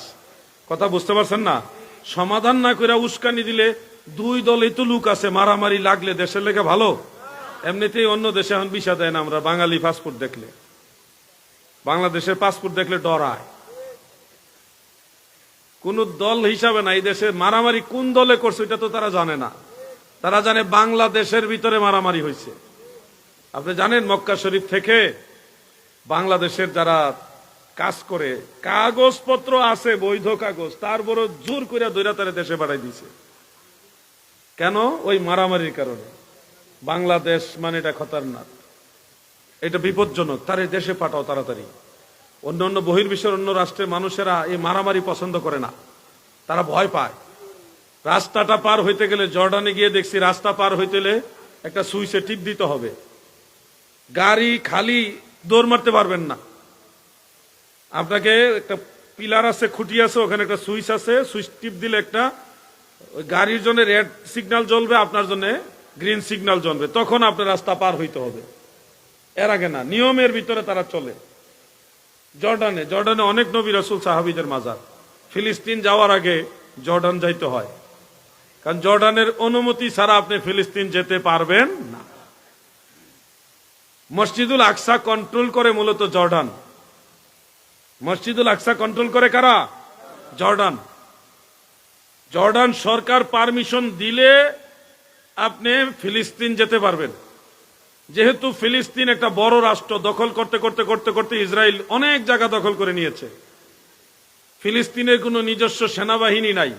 কথা বুঝতে পারছেন না? সমাধান না করে উস্কানি দিলে, দুই দলেই তো লোক আছে, মারামারি লাগলে দেশের লেগে ভালো? এমনিতেই অন্য দেশে এখন ভিসা দেয় না। আমরা বাঙালি পাসপোর্ট দেখলে, বাংলাদেশের পাসপোর্ট দেখলে ডরায়। কোন দল হিসাবে না, এই দেশে মারামারি কোন দলে করছে এটা তো তারা জানে না। তারা জানে বাংলাদেশের ভিতরে মারামারি হয়েছে। আপনি জানেন মক্কা শরীফ থেকে বাংলাদেশের যারা কাজ করে, কাগজপত্র আছে, বৈধ কাগজ, তারপরও জোর করে দৈরা তারা দেশে পাঠাই দিছে। কেন? ওই মারামারির কারণে। বাংলাদেশ মানে এটা খতরনাক, এটা বিপজ্জনক, তারে দেশে পাঠাও তাড়াতাড়ি। অন্য অন্য বহির্বিশ্বের অন্য রাষ্ট্রের মানুষেরা এই মারামারি পছন্দ করে না, তারা ভয় পায়। রাস্তাটা পার হইতে গেলে, জর্ডানে গিয়ে দেখছি রাস্তা পার হইতে গেলে একটা সুইচে টিপ দিতে হবে। গাড়ি খালি দৌড় মারতে পারবেন না, আপনাকে একটা পিলার আছে, খুঁটি আছে, ওখানে একটা সুইচ আছে, সুইচ টিপ দিলে একটা ওই গাড়ির জন্য রেড সিগন্যাল জ্বলবে, আপনার জন্য গ্রিন সিগন্যাল জ্বলবে, তখন আপনার রাস্তা পার হইতে হবে। এর আগে না, নিয়মের ভিতরে তারা চলে। জর্ডানে অনেক নবী রাসূল সাহাবীদের মাজার। ফিলিস্তিন যাওয়ার আগে জর্ডান যাইতে হয়, কারণ জর্ডানের অনুমতি ছাড়া আপনি ফিলিস্তিন যেতে পারবেন না। মসজিদুল আকসা কন্ট্রোল করে মূলত জর্ডান। মসজিদুল আকসা কন্ট্রোল করে কারা? জর্ডান। জর্ডান সরকার পারমিশন দিলে আপনি ফিলিস্তিন যেতে পারবেন। যেহেতু ফিলিস্তিন একটা বড় রাষ্ট্র, দখল করতে করতে করতে করতে ইসরায়েল অনেক জায়গা দখল করে নিয়েছে। ফিলিস্তিনের কোনো নিজস্ব সেনাবাহিনী নাই,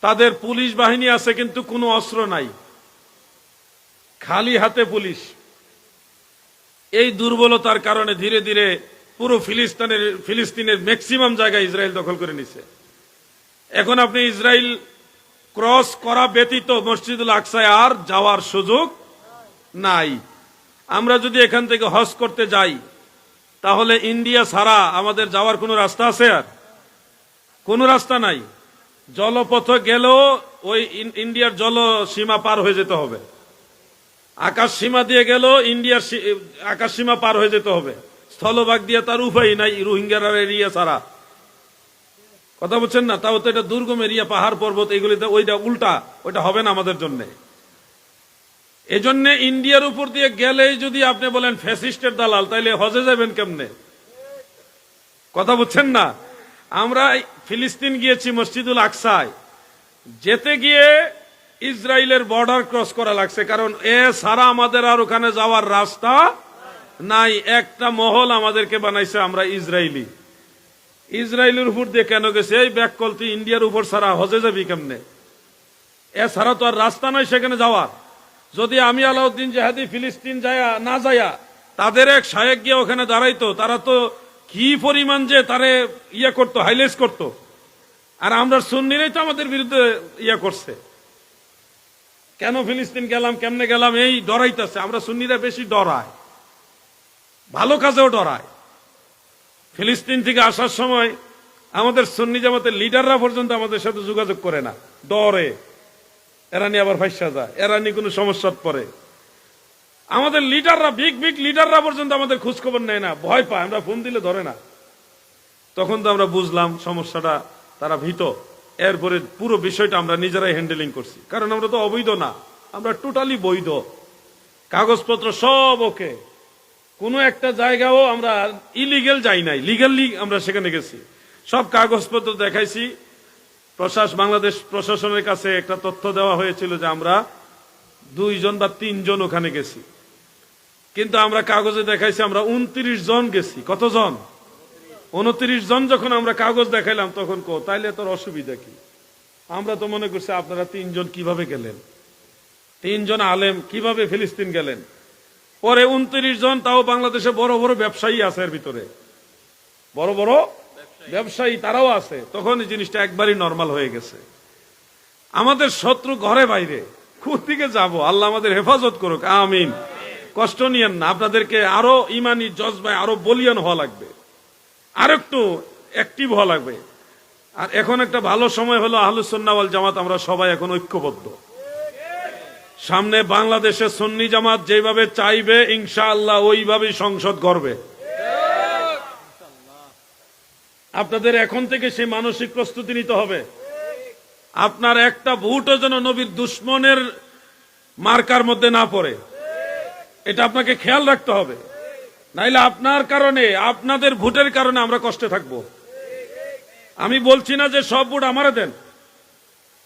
তাদের পুলিশ বাহিনী আছে কিন্তু কোনো অস্ত্র নাই, খালি হাতে পুলিশ। এই দুর্বলতার কারণে ধীরে ধীরে পুরো ফিলিস্তিনের ম্যাক্সিমাম জায়গায় ইসরায়েল দখল করে নিছে। এখন আপনি ইসরায়েল ক্রস করা ব্যতীত মসজিদুল আকসায় আর যাওয়ার সুযোগ নাই। আমরা যদি এখান থেকে হজ করতে যাই, তাহলে ইন্ডিয়া ছাড়া আমাদের যাওয়ার কোনো রাস্তা আছে? আর কোনো রাস্তা নাই। জলপথে গেলেও ওই ইন্ডিয়ার জল সীমা পার হয়ে যেতে হবে, আকাশ সীমা দিয়ে গেলেও ইন্ডিয়ার আকাশ সীমা পার হয়ে যেতে হবে, স্থলভাগ দিয়ে তার উপায় নাই রোহিঙ্গার এরিয়া ছাড়া। কথা বলছেন না? তাও তো এটা দুর্গম এরিয়া, পাহাড় পর্বত, এগুলিতে ওইটা উল্টা, ওইটা হবে না আমাদের জন্য। এজন্য ইন্ডিয়ার উপর দিয়ে গেলেই যদি আপনি বলেন ফ্যাসিস্টের দালাল, তাইলে হজে যাবেন কেমনে? কথা বুঝছেন না? আমরা ফিলিস্তিন গিয়েছি মসজিদুল আকসায়, যেতে গিয়ে ইসরায়েলের বর্ডার ক্রস করা লাগছে, কারণ এ সারা আমাদের আর ওখানে যাওয়ার রাস্তা নাই। একটা মহল আমাদেরকে বানাইছে আমরা ইসরায়েলি। ইসরায়েলের উপর দিয়ে কেন গেছে? এই ব্যাককলতি ইন্ডিয়ার উপর ছাড়া হজে যাবি কেমনে? এছাড়া তো আর রাস্তা নাই সেখানে যাওয়ার। যদি আমি আলাউদ্দিন জেহাদি ফিলিস্তিন না যায়া তাদের এক শায়েক গিয়ে ওখানে দাঁড়াইতো, তারা তো কি পরিমাণ যে তারে ইয়ে করতো, হাইলাইট করতো। আর আমরা সুন্নিরাই তো আমাদের বিরুদ্ধে ইয়ে করছে। কেন ফিলিস্তিন গেলাম, কেমনে গেলাম, এই ডরাইতেছে। আমরা সুন্নিরা বেশি ডরায়, ভালো কাজেও ডরায়। ফিলিস্তিন থেকে আসার সময় আমাদের সুন্নি জামাতের লিডাররা পর্যন্ত আমাদের সাথে যোগাযোগ করে না, ডরে। এরা নিয়ে আবার ফাইসা যায়, এরা নিয়ে কোনো সমস্যার পরে। আমাদের লিডাররা, বিগ বিগ লিডাররা পর্যন্ত আমাদের খোঁজ খবর নেয় না, ভয় পায়, আমরা ফোন দিলে ধরে না। তখন তো আমরা বুঝলাম সমস্যাটা, তারা ভীত। এরপরে পুরো বিষয়টা আমরা নিজেরাই হ্যান্ডেলিং করছি, কারণ আমরা তো অবৈধ না, আমরা টোটালি বৈধ, কাগজপত্র সব ওকে। কোনো একটা জায়গাও আমরা ইলিগেল যাই নাই, লিগালি আমরা সেখানে গেছি, সব কাগজপত্র দেখাইছি। বাংলাদেশ প্রশাসনের কাছে একটা তথ্য দেওয়া হয়েছিল যে আমরা 2 জন বা 3 জন ওখানে গেছি, কিন্তু আমরা কাগজে দেখাইছি আমরা 29 জন গেছি। কতজন? 29 জন। যখন আমরা কাগজ দেখাইলাম তখন তাইলে তোর অসুবিধা কি? আমরা তো মনে করছি আপনারা 3 জন কিভাবে গেলেন, 3 জন আলেম কিভাবে ফিলিস্তিন গেলেন? পরে 29 জন, তাও বাংলাদেশে বড় বড় ব্যবসায়ী আছে, এর ভিতরে বড় বড় ব্যবসায়ী তারাও আছে। তখন এই জিনিসটা একবারই নরমাল হয়ে গেছে। আমাদের শত্রু ঘরে বাইরে, কোন দিকে যাব? আল্লাহ আমাদের হেফাজত করুক, আমিন। কষ্ট নিয়েন না, আপনাদেরকে আরো ইমানি জজবায় আরো বলিয়ান হওয়া লাগবে, আর একটু অ্যাক্টিভ হওয়া লাগবে। আর এখন একটা ভালো সময় হলো, আহলুস সুন্নাহ ওয়াল জামাত আমরা সবাই এখন ঐক্যবদ্ধ। সামনে বাংলাদেশে সুন্নি জামাত যেভাবে চাইবে ইনশাআল্লাহ ওইভাবেই সংসদ গড়বে। আপনাদের এখন থেকে সেই মানসিক প্রস্তুতি নিতে হবে। আপনার একটা ভোটও যেন নবীর দুশ্মনের মার্কার মধ্যে না পড়ে, এটা আপনাকে খেয়াল রাখতে হবে। নাইলে আপনার কারণে, আপনাদের ভোটের কারণে আমরা কষ্টে থাকবো। আমি বলছি না যে সব ভোট আমারে দেন,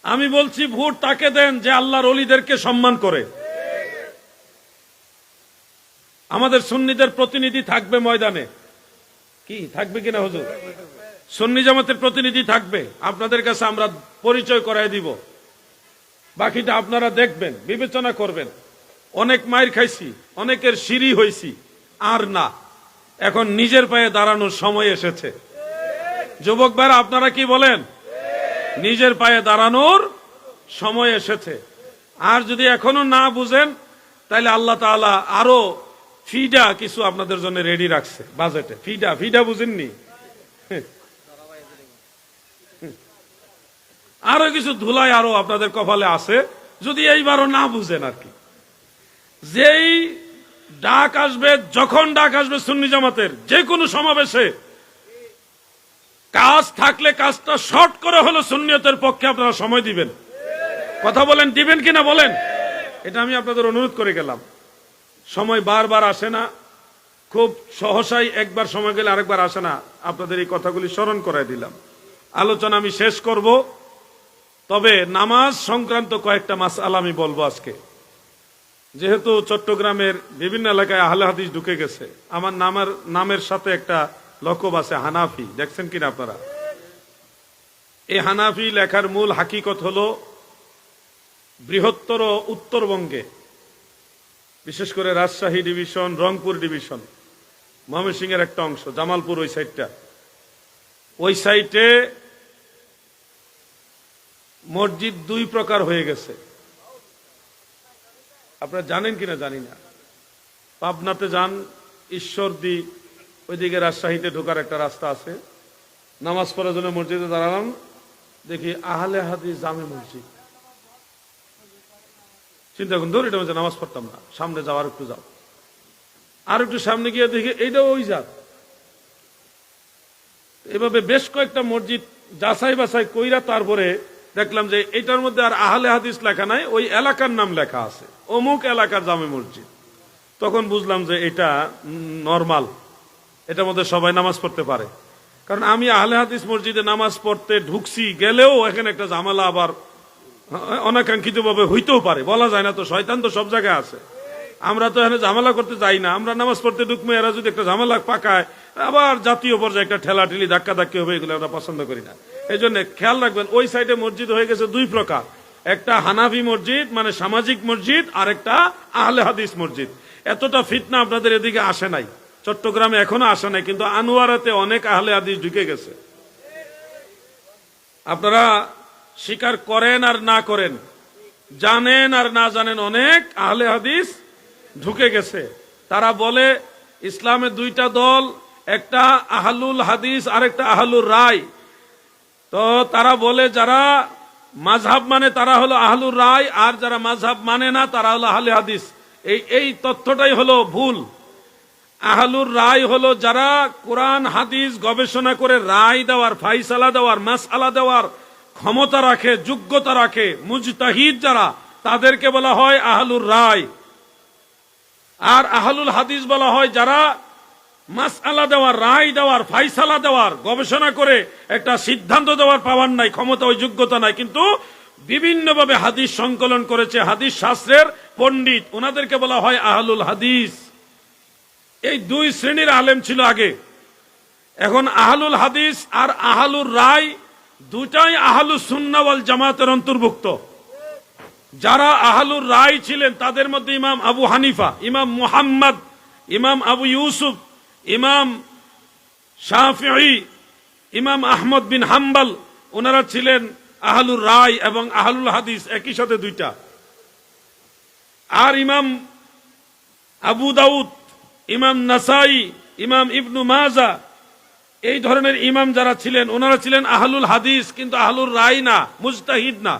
আমি বলছি ভোট তাকে দেন যে আল্লাহর ওলিদেরকে সম্মান করে। আমাদের সুন্নিদের প্রতিনিধি থাকবে ময়দানে, কি থাকবে কিনা হুজুর? সুন্নি জামাতের প্রতিনিধি থাকবে, আপনাদের কাছে আমরা পরিচয় করায় দিব, বাকিটা আপনারা দেখবেন, বিবেচনা করবেন। অনেক মাইর খাইছি, অনেকের সিঁড়ি হইছি, আর না, এখন নিজের পায়ে দাঁড়ানোর সময় এসেছে। যুবক ভাইরা আপনারা কি বলেন? নিজের পায়ে দাঁড়ানোর সময় এসেছে। আর যদি এখনো না বুঝেন, তাহলে আল্লাহ তাআলা আরো ফিডা কিছু আপনাদের জন্য রেডি রাখছে বাজেটে। ফিডা বুঝেননি? আরো কিছু ধুলাই আরো আপনাদের কপালে আছে, যদি এইবারও না বুঝেন আর কি। যেই ডাক আসবে, যখন ডাক আসবে সুন্নি জামাতের যে কোনো সমাবেশে, কাজ থাকলে কাজটা শর্ট করে হলো সুন্নিয়তের পক্ষে আপনারা সময় দিবেন। কথা বলেন, দিবেন কিনা বলেন? এটা আমি আপনাদের অনুরোধ করে গেলাম। সময় বারবার আসে না, খুব সহসাই একবার সময় গেলে আরেকবার আসে না। আপনাদের এই কথাগুলি স্মরণ করাই দিলাম। আলোচনা আমি শেষ করব, তবে নামাজ সংক্রান্ত কয়েকটা মাসআলা আমি বলবো আজকে। যেহেতু চট্টগ্রামের বিভিন্ন এলাকায় আহলে হাদিস ঢুকে গেছে, আমার নামের সাথে একটা লকব আছে হানাফি, দেখছেন কিনা আপনারা? এই হানাফি লেখার মূল হাকিকত হলো বৃহত্তর উত্তরবঙ্গে, বিশেষ করে রাজশাহী ডিভিশন, রংপুর ডিভিশন, ময়মনসিংহের একটা অংশ, জামালপুর, ওই সাইটে মসজিদ 2 প্রকার হয়ে গেছে। আপনারা জানেন কিনা জানি না। পাবনাতে যান, ঈশ্বরদী, ওইদিকে রাজশাহীতে ঢোকার একটা রাস্তা আছে, নামাজ পড়ার জন্য মসজিদে দাঁড়ালাম, দেখি আহলে হাদিস জামে মসজিদ। চিন্তা করুন, ধর এটা মধ্যে নামাজ পড়তাম না, সামনে যাও, আর একটু যাও, আর একটু সামনে গিয়ে দেখি এইটা ওই জাত। এভাবে বেশ কয়েকটা মসজিদ যাচাই বাছাই কইরা তারপরে দেখলাম যে এটার মধ্যে আর আহলে হাদিস লেখা নাই, ওই এলাকার নাম লেখা আছে, অমুক এলাকার জামে মসজিদ। তখন বুঝলাম যে এটা নরমাল, এটার মধ্যে সবাই নামাজ পড়তে পারে। কারণ আমি আহলে হাদিস মসজিদে নামাজ পড়তে ঢুকছি, গেলেও এখানে একটা ঝামেলা আবার অনাকাঙ্ক্ষিত ভাবে হইতেও পারে, বলা যায় না। তো শয়তান তো সব জায়গায় আছে, আমরা তো এখানে ঝামেলা করতে যাই না। আমরা নামাজ পড়তে ঢুকবো, এরা যদি একটা ঝামেলা পাকায়, আবার জাতীয় পর্যায়ে একটা ঠেলাঠেলি ধাক্কা ধাক্কি হবে, এগুলো আমরা পছন্দ করি না। এই জন্য খেয়াল রাখবেন, ওই সাইডে মসজিদ হয়ে গেছে 2 প্রকার, একটা হানাফি মসজিদ মানে সামাজিক মসজিদ, আর একটা আহলে হাদিস মসজিদ। এতটা ফিতনা আপনাদের এদিকে আসে নাই, চট্টগ্রামে এখনো আসে নাই, কিন্তু আনোয়ারাতে অনেক আহলে হাদিস ঢুকে গেছে। আপনারা স্বীকার করেন আর না করেন, জানেন আর না জানেন, অনেক আহলে হাদিস ঢুকে গেছে। তারা বলে ইসলামে 2টা দল, একটা আহলুল হাদিস আর একটা আহলুর রায়। তো তারা বলে যারা মাযহাব মানে তারা হলো আহলুর রায়, আর যারা মাযহাব মানে না তারা হলো আহলে হাদিস। এই তথ্যটাই হলো ভুল। আহলুর রায় হলো যারা কোরআন হাদিস গবেষণা করে রায় দেওয়ার, ফাইসালা দেওয়ার, মাসআলা দেওয়ার ক্ষমতা রাখে, যোগ্যতা রাখে, মুজতাহিদ যারা, তাদেরকে বলা হয় আহলুর রায়। আর আহলুল হাদিস বলা হয় যারা মাসআলা দেওয়ার, রায় দেওয়ার, ফাইসালা দেওয়ার, গবেষণা করে একটা সিদ্ধান্ত দেওয়ার পাওয়ার নাই, ক্ষমতা, ওই যোগ্যতা নাই, কিন্তু বিভিন্নভাবে হাদিস সংকলন করেছে, হাদিস শাস্ত্রের পণ্ডিত, ওনাদেরকে বলা হয় আহলুল হাদিস। এই দুই শ্রেণীর আলেম ছিল আগে। এখন আহলুল হাদিস আর আহলুর রায় দুটাই আহলুস সুন্নাহ ওয়াল জামাতের অন্তর্ভুক্ত। যারা আহলুর রায় ছিলেন তাদের মধ্যে ইমাম আবু হানিফা, ইমাম মুহাম্মদ, ইমাম আবু ইউসুফ, ইমাম শাফিঈ, ইমাম আহমদ বিন হাম্বল, ওনারা ছিলেন আহলুর রায় এবং আহলুল হাদিস একই সাথে দুইটা। আর ইমাম আবু দাউদ, ইমাম নাসাই, ইমাম ইবনু মাজা, এই ধরনের ইমাম যারা ছিলেন ওনারা ছিলেন আহলুল হাদিস, কিন্তু আহলুর রায় না, মুজতাহিদ না।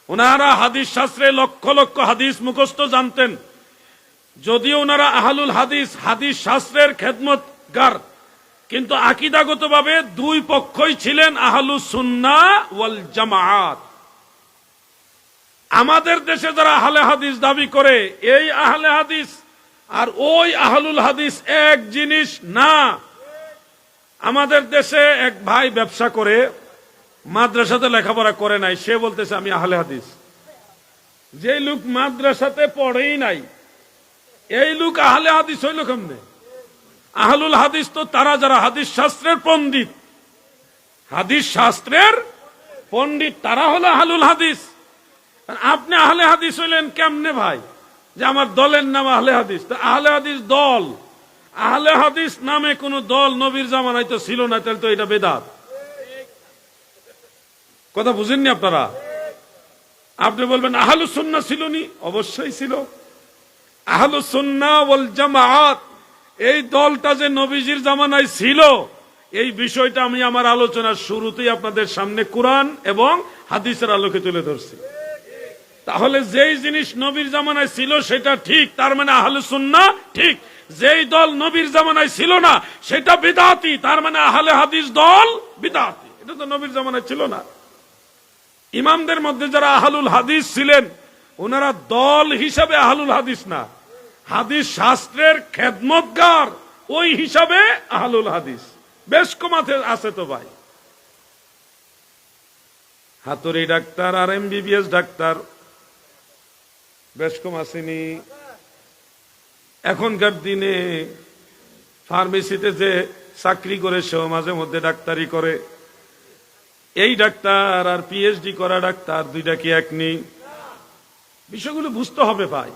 ওনারা হাদিস শাস্ত্রে লক্ষ লক্ষ হাদিস মুখস্থ জানতেন, যদিও ওনারা আহলুল হাদিস, হাদিস শাস্ত্রের খেদমতগার, কিন্তু আকীদাগতভাবে দুই পক্ষই ছিলেন আহলুস সুন্নাহ ওয়াল জামাত। আমাদের দেশে যারা আহলে হাদিস দাবি করে, এই আহলে হাদিস আর ওই আহলুল হাদিস এক জিনিস না। আমাদের দেশে এক ভাই ব্যবসা করে, মাদ্রাসাতে লেখাপড়া করে নাই, সে বলতেছে আমি আহলে হাদিস। যে লোক মাদ্রাসাতে পড়েই নাই, এই লোক আহলে হাদিস হইল কেমনে? আহলুল হাদিস তো তারা যারা হাদিস শাস্ত্রের পণ্ডিত, হাদিস শাস্ত্রের পণ্ডিত তারা হলো আহলুল হাদিস। আপনি আহলে হাদিস হইলেন কেমনে ভাই? যে আমার দলের নাম আহলে হাদিস। তা আহলে হাদিস দল, আহলে হাদিস নামে কোন দল নবীর জামানায় তো ছিল না, তাহলে তো এটা বেদাত। কথা বুঝেননি আপনারা? আপনি বলবেন আহলুস সুন্নাহ ছিল নি? অবশ্যই ছিল। আহলুস সুন্নাহ ওয়াল জামাত এই দলটা যে নবীজির জামানায় ছিল, এই বিষয়টা আমি আমার আলোচনার শুরুতেই আপনাদের সামনে কোরআন এবং হাদিসের আলোকে তুলে ধরছি। তাহলে যেই জিনিস নবীর জামানায় ছিল সেটা ঠিক, তার মানে আহলে সুন্নাহ ঠিক। যেই দল নবীর জামানায় ছিল না সেটা বিদআতি, তার মানে আহলে হাদিস দল বিদআতি। এটা তো নবীর জামানায় ছিল না। ইমামদের মধ্যে যারা আহলুল হাদিস ছিলেন ওনারা দল হিসাবে আহলুল হাদিস না, হাদিস শাস্ত্রের খেদমতগার, ওই হিসাবে আহলুল হাদিস। বেশ কমাতে আছে তো ভাই, হাতুড়ি ডাক্তার আর এমবিবিএস ডাক্তার বেশ কম আসেনি। এখনকার দিনে ফার্মেসিতে যে চাকরি করে সেও মাঝে মধ্যে ডাক্তারি করে। এই ডাক্তার আর পিএইচডি করা ডাক্তার দুইটা কি এক নেই? বিষয়গুলো বুঝতে হবে ভাই।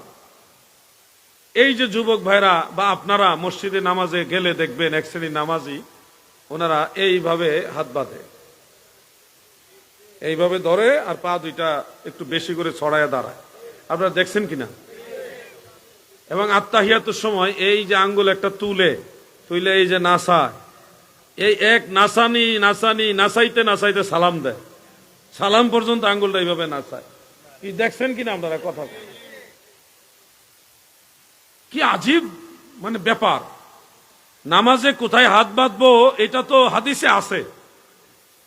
এই যে যুবক ভাইরা বা আপনারা মসজিদে নামাজে গেলে দেখবেন এক শ্রেণীর নামাজি, ওনারা এইভাবে হাত বাঁধে, এইভাবে ধরে আর পা দুইটা একটু বেশি করে ছড়ায় দাঁড়ায়। আপনারা দেখছেন কিনা? এবং আত্তাহিয়াতুর সময় এই যে আঙ্গুল একটা তুলে এই যে নাসায়, এই এক নাসানি নাসানি নাসাইতে নাসাইতে সালাম দেয়, সালাম পর্যন্ত আঙ্গুলটা এইভাবে নাসায়। কি দেখছেন কিনা আপনারা? কথা কি আজীব মানে ব্যাপার। নামাজে কোথায় হাত বাঁধবো এটা তো হাদিসে আছে।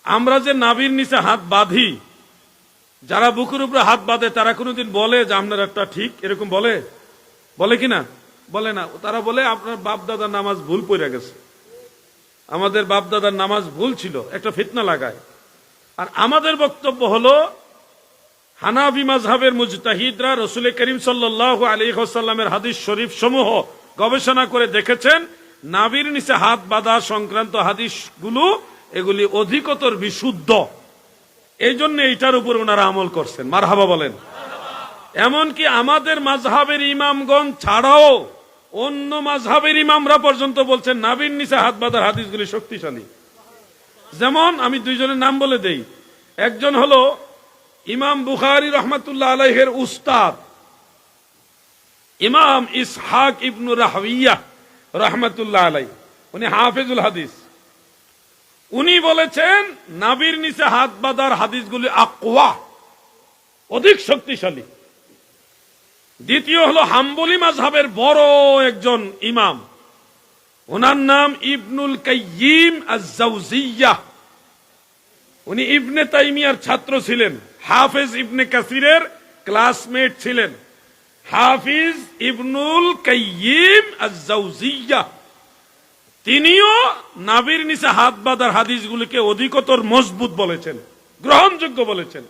আমরা যে নাভির নিচে হাত বাঁধি, যারা বুকের উপরে হাত বাঁধে তারা কোনোদিন বলে যে আপনার একটা ঠিক এরকম বলে? বলে কিনা? বলে না। তারা বলে আপনার বাপ দাদার নামাজ ভুল পড়ে গেছে, আমাদের বাপ দাদার নামাজ ভুল ছিল, একটা ফিতনা লাগায়। আর আমাদের বক্তব্য হলো হানাফি মাযহাবের মুজতাহিদরা রাসূল করিম সাল্লাল্লাহু আলাইহি ওয়াসাল্লামের হাদিস শরীফ সমূহ গবেষণা করে দেখেছেন, নাভির নিচে হাত বাঁধা সংক্রান্ত হাদিসগুলো এগুলি অধিকতর বিশুদ্ধ। এই জন্য এইটার উপর ওনারা আমল করছেন। মারহাবা বলেন। এমনকি আমাদের মাযহাবের ইমামগণ ছাড়াও অন্য মাযহাবের ইমামরা পর্যন্ত বলছেন নাভির নিচে হাত বাঁধার হাদিসগুলি শক্তিশালী। যেমন আমি দুইজনের নাম বলে দেই। একজন হলো ইমাম বুখারী রাহমাতুল্লাহ আলাইহির উস্তাদ ইমাম ইসহাক ইবনু রাহওয়িয়াহ রাহমাতুল্লাহ আলাইহি, উনি হাফেজুল হাদিস। উনি বলেছেন নাভির নিচে হাত বাঁধার হাদিসগুলি আকওয়া, অধিক শক্তিশালী। দ্বিতীয় হলো হাম্বলি মাযহাবের বড় একজন ইমাম, ওনার নাম ইবনুল কাইয়িম আজ-জাওজিয়্যাহ। উনি ইবনে তাইমিয়ার ছাত্র ছিলেন, হাফেজ ইবনে কাসিরের ক্লাসমেট ছিলেন। হাফিজ ইবনুল কাইয়িম আজ-জাওজিয়্যাহ তিনিও নাভির নিচে হাত বাঁধার হাদিসগুলিকে অধিকতর মজবুত বলেছেন, গ্রহণযোগ্য বলেছেন।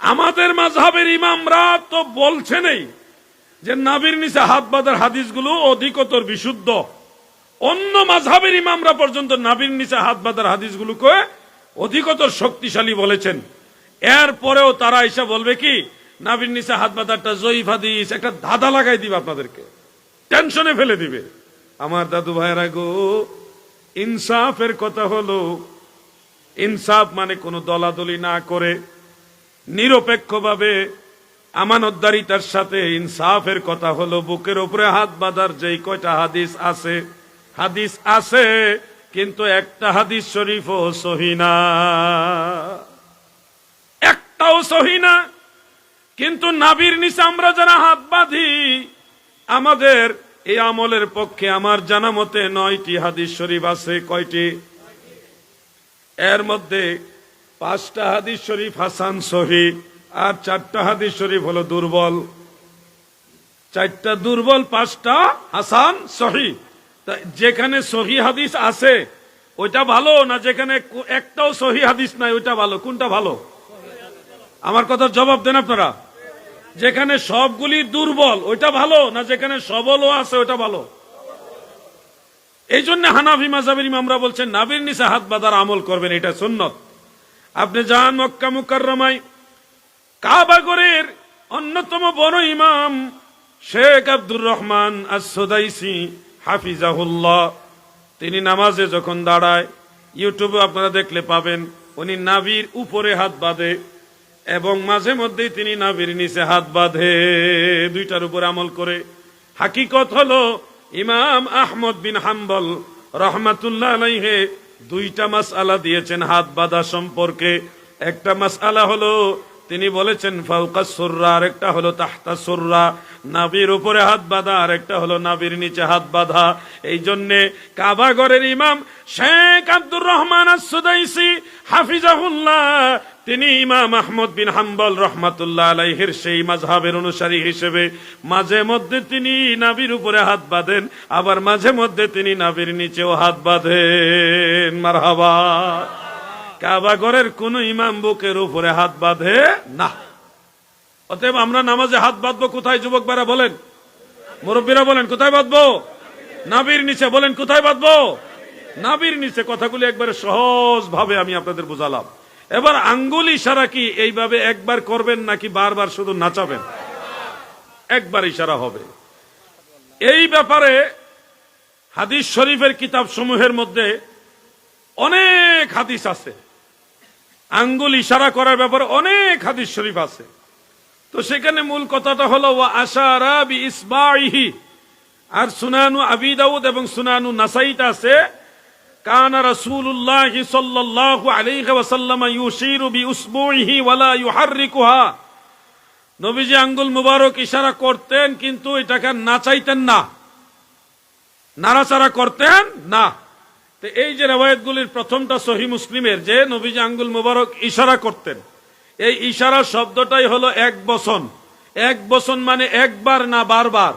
আমাদের মাযহাবের ইমামরা তো বলছেনই যে নাভির নিচে হাত বাঁধার হাদিসগুলো অধিকতর বিশুদ্ধ। অন্য মাযহাবের ইমামরা পর্যন্ত নাভির নিচে হাত বাঁধার হাদিসগুলোকে অধিকতর শক্তিশালী বলেছেন। এরপরেও তারা এসে বলবে কি নাভির নিচে হাত বাঁধারটা জয়ীফ হাদিস, একটা ধাঁধা লাগাই দিবে, আপনাদেরকে টেনশনে ফেলে দিবে। আমার দাদু ভাইরা গো, ইনসাফের কথা হলো, ইনসাফ মানে কোনো দলাদলি না করে নিরপেক্ষভাবে আমানতদারিতার সাথে ইনসাফের কথা হলো বুকের উপরে হাত বাঁধার যেই কয়টা হাদিস আছে কিন্তু একটা হাদিস শরীফও সহিহ না, একটাও সহিহ না। কিন্তু নাভির নিচে আমরা যারা হাত বাঁধি, আমাদের এই আমলের পক্ষে আমার জানা মতে 9টি হাদিস শরীফ আছে। কয়টি? এর মধ্যে 5টা হাদিস শরীফ হাসান সহিহ, আর 4টা হাদিস শরীফ হলো দুর্বল। 4টা দুর্বল, 5টা হাসান সহিহ। যেখানে সহিহ হাদিস আছে ওইটা ভালো না যেখানে একটাও সহিহ হাদিস নাই ওইটা ভালো? কোনটা ভালো? আমার কথার জবাব দেন আপনারা। যেখানে সবগুলি দুর্বল ওইটা ভালো না যেখানে সবলও আছে ওইটা ভালো? এই জন্য হানাফি মাযহাবের ইমামরা বলছেন নাভির নিচে হাত বাঁধার আমল করবেন, এটা সুন্নত। আপনি যান মক্কা মুকাররমায়, কাবা ঘরের অন্যতম বড় ইমাম শেখ আব্দুর রহমান আস-সুদাইসি হাফিজাহুল্লাহ, তিনি নামাজে যখন দাঁড়ায়, ইউটিউবে আপনারা দেখলে পাবেন, উনি নাভির উপরে হাত বাঁধে এবং মাঝে মধ্যেই তিনি নাভির নিচে হাত বাঁধে, দুইটার উপর আমল করে। হাকিকত হলো ইমাম আহমদ বিন হাম্বল রহমাতুল্লাহ আলাইহি 2টা মাসআলা দিয়েছেন হাত বাঁধা সম্পর্কে। একটা মাসআলা হলো তিনি বলেছেন ফাওকা সুররা, আর একটা হলো তাহতা সুররা, নাভির উপরে হাত বাঁধা, আর একটা হলো নাভির নিচে হাত বাঁধা। এই জন্যে কাবা ঘরের ইমাম শেখ আব্দুর রহমান আস-সুদাইসি হাফিজাহুল্লাহ, তিনি ইমাম আহমদ বিন হাম্বল রহমাতুল্লাহ আলাইহির সেই মাযহাবের অনুসারী হিসেবে মাঝে মধ্যে তিনি নাভির উপরে হাত বাঁধেন, আবার মাঝে মধ্যে তিনি নাভির নিচেও হাত বাঁধেন। মারহাবা। কাবা ঘরের কোন ইমাম বুকের উপরে হাত বাঁধে না। অতএব আমরা নামাজে হাত বাঁধবো কোথায়? যুবক ভাইরা বলেন, মুরব্বীরা বলেন, কোথায় বাঁধবো? নাভির নিচে। বলেন কোথায় বাঁধবো? নাভির নিচে। কথাগুলি একবারে সহজ ভাবে আমি আপনাদের বুঝালাম। এবার আঙ্গুল ইশারা কি এইভাবে একবার করবেন নাকি বারবার শুধু নাচাবেন? একবার ইশারা হবে। এই ব্যাপারে হাদিস শরীফের কিতাব সমূহের মধ্যে অনেক হাদিস আছে, আঙ্গুল ইশারা করার ব্যাপারে অনেক হাদিস শরীফ আছে। তো সেখানে মূল কথাটা হলো ওয়া আশারা বি ইসবাইহি, আর সুনানু আবি দাউদ এবং সুনানু নাসাইতে আছে কানা রাসূলুল্লাহ সাল্লাল্লাহু আলাইহি ওয়াসাল্লাম ইউশিরু বিউসবুইহি ওয়ালা ইউহাররিকুহা, নবীজি আঙ্গুল মুবারক ইশারা করতেন কিন্তু এটাকে নাচাইতেন না, নাড়াচাড়া করতেন না। তো এই যে রওয়ায়াতগুলির প্রথমটা সহিহ মুসলিমের, যে নবীজি আঙ্গুল মুবারক ইশারা করতেন, এই ইশারা শব্দটাই হলো এক বচন। এক বচন মানে একবার না বারবার?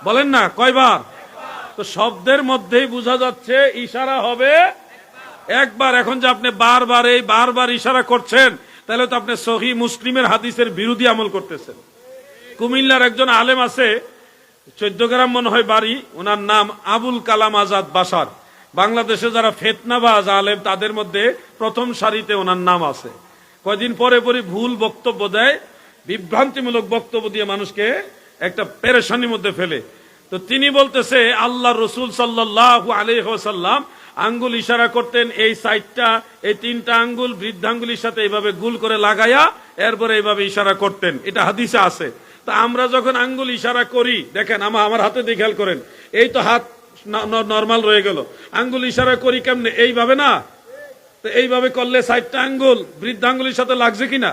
বলেন না কয়বার? তো শব্দের মধ্যেই বোঝা যাচ্ছে ইশারা হবে একবার। এখন যে আপনি বারবার ইশারা করছেন, তাহলে তো আপনি সহিহ মুসলিমের হাদিসের বিরোধী আমল করতেছেন। কুমিল্লার একজন আলেম আছে, 14 গ্রাম মনে হয় বাড়ি, ওনার নাম আবুল কালাম আজাদ বাশার। বাংলাদেশে যারা ফেতনাবাজ আলেম তাদের মধ্যে প্রথম সারিতে ওনার নাম আছে। কয়দিন পরে পরে ভুল বক্তব্য দেয়, বিভ্রান্তিমূলক বক্তব্য দিয়ে মানুষকে একটা পেরেশানির মধ্যে ফেলে। তো তিনি বলতেছে আল্লাহ রসুল সাল্লাল্লাহু আলাইহি ওয়াসাল্লাম আঙ্গুল ইশারা করতেন, এই সাইডটা, এই 3টা আঙ্গুল বৃদ্ধাঙ্গুলির সাথে এইভাবে গুল করে লাগাইয়া এরপরে এইভাবে ইশারা করতেন, এটা হাদিসে আছে। তা আমরা যখন আঙ্গুল ইশারা করি, দেখেন আমার হাতে দিয়ে খেয়াল করেন, এই তো হাত নরমাল রয়ে গেল, আঙ্গুল ইশারা করি কেমনে? এইভাবে না? তো এইভাবে করলে 4টা আঙ্গুল বৃদ্ধাঙ্গুলির সাথে লাগছে কিনা?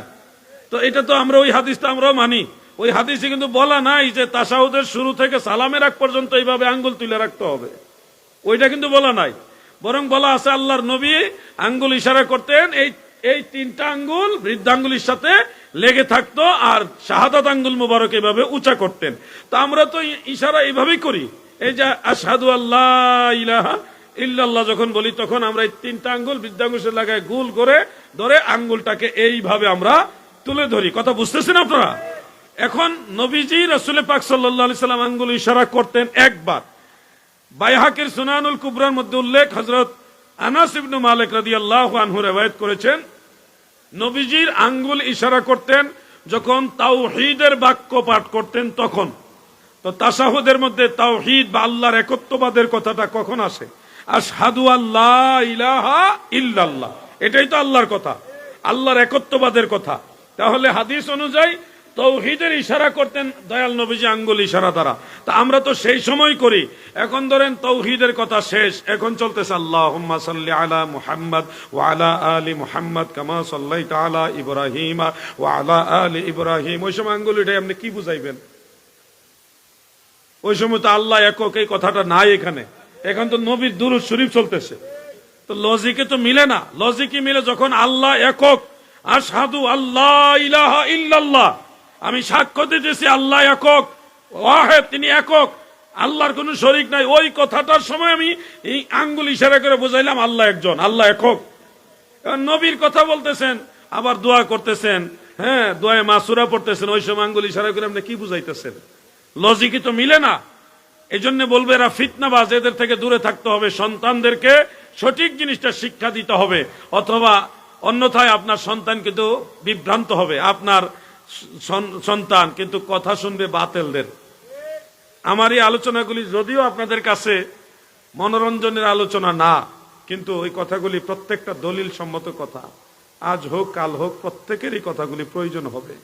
তো এটা তো আমরা ওই হাদিসটা আমরাও মানি। ওই হাদিসে কিন্তু বলা নাই যে তাশাহুদের শুরু থেকে সালামের আগ পর্যন্ত এইভাবে আঙ্গুল তুলে রাখতে হবে, ওইটা কিন্তু বলা নাই। বরং বলা আছে আল্লাহর নবী আঙ্গুল ইশারা করতেন, এই তিনটা আঙ্গুল বৃদ্ধাঙ্গুলির সাথে লেগে থাকতো, আর শাহাদাত আঙ্গুল মুবারক এভাবে উঁচা করতেন। তো আমরা তো ইশারা এইভাবেই করি, এই যে আশহাদু আল্লাহ ইলাহা ইল্লাল্লাহ যখন বলি তখন আমরা এই তিনটা আঙ্গুল বৃদ্ধাঙ্গুলের লাগায় গোল করে ধরে আঙ্গুলটাকে এইভাবে আমরা তুলে ধরি। কথা বুঝতেছেন আপনারা? এখন নবীজি রাসূল পাক সাল্লাল্লাহু আলাইহি সাল্লাম আঙ্গুল ইশারা করতেন একবার। বাইহাকির সুনানুল কুবরার মধ্যে উল্লেখ, হযরত আনাস ইবনে মালিক রাদিয়াল্লাহু আনহু riwayat করেছেন, নবীজির আঙ্গুল ইশারা করতেন যখন তাওহীদের বাক্য পাঠ করতেন তখন। তো তাশাহুদের মধ্যে তাওহীদ বা আল্লাহর একত্ববাদের কথাটা কখন আসে? আশহাদু আল্লা ইলাহা ইল্লাল্লাহ, এটাই তো আল্লাহর কথা, আল্লাহর একত্ববাদের কথা। তাহলে হাদিস অনুযায়ী তাওহীদের ইশারা করতেন দয়াল নবীজি আঙ্গুল ইশারা দ্বারা। তা আমরা তো সেই সময় করি। এখন ধরেন তাওহীদের কথা শেষ, এখন চলতেছে আল্লাহুম্মা সাল্লি আলা মুহাম্মদ ওয়া আলা আলি মুহাম্মদ কামা সাল্লাইতা আলা ইব্রাহিম ওয়া আলা আলি ইব্রাহিম। ওই সময় আঙ্গুল উঠে আপনি কি বুঝাইবেন? ওই সময় তো আল্লাহ একক এই কথাটা নাই এখানে, এখন তো নবীর দুরূদ শরীফ চলতেছে। তো লজিকে তো মিলে না। লজিকে মিলে যখন আল্লাহ একক, আশহাদু আল্লাহ ইলাহা ইল্লাল্লাহ, আমি সাক্ষ্য দিতেছি আল্লাহ একক, ওয়াহিদ, তিনি একক, আল্লাহর কোনো শরীক নাই। ওই কথাটার সময় আমি এই আঙ্গুল ইশারা করে বুঝাইলাম আল্লাহ একজন, আল্লাহ একক। নবীর কথা বলতেছেন, আবার দোয়া করতেছেন, হ্যাঁ দোয়ায়ে মাসুরা পড়তেছেন, ওই সময় আঙ্গুল ইশারা করে আপনি কি বুঝাইতেছেন? লজিকই তো মিলে না। এই জন্য বলবে এরা ফিতনাবাজ, এদের থেকে দূরে থাকতে হবে, সন্তানদেরকে সঠিক জিনিসটা শিক্ষা দিতে হবে, অথবা অন্যথায় আপনার সন্তান কিন্তু বিভ্রান্ত হবে। আপনার সন্তান কিন্তু কথা শুনবে বাতিলদের। আমার এই আলোচনাগুলি যদিও আপনাদের কাছে মনোরঞ্জনের আলোচনা না, কিন্তু ওই কথাগুলি প্রত্যেকটা দলিল সম্মত কথা। আজ হোক কাল হোক প্রত্যেকেরই কথাগুলি প্রয়োজন হবে।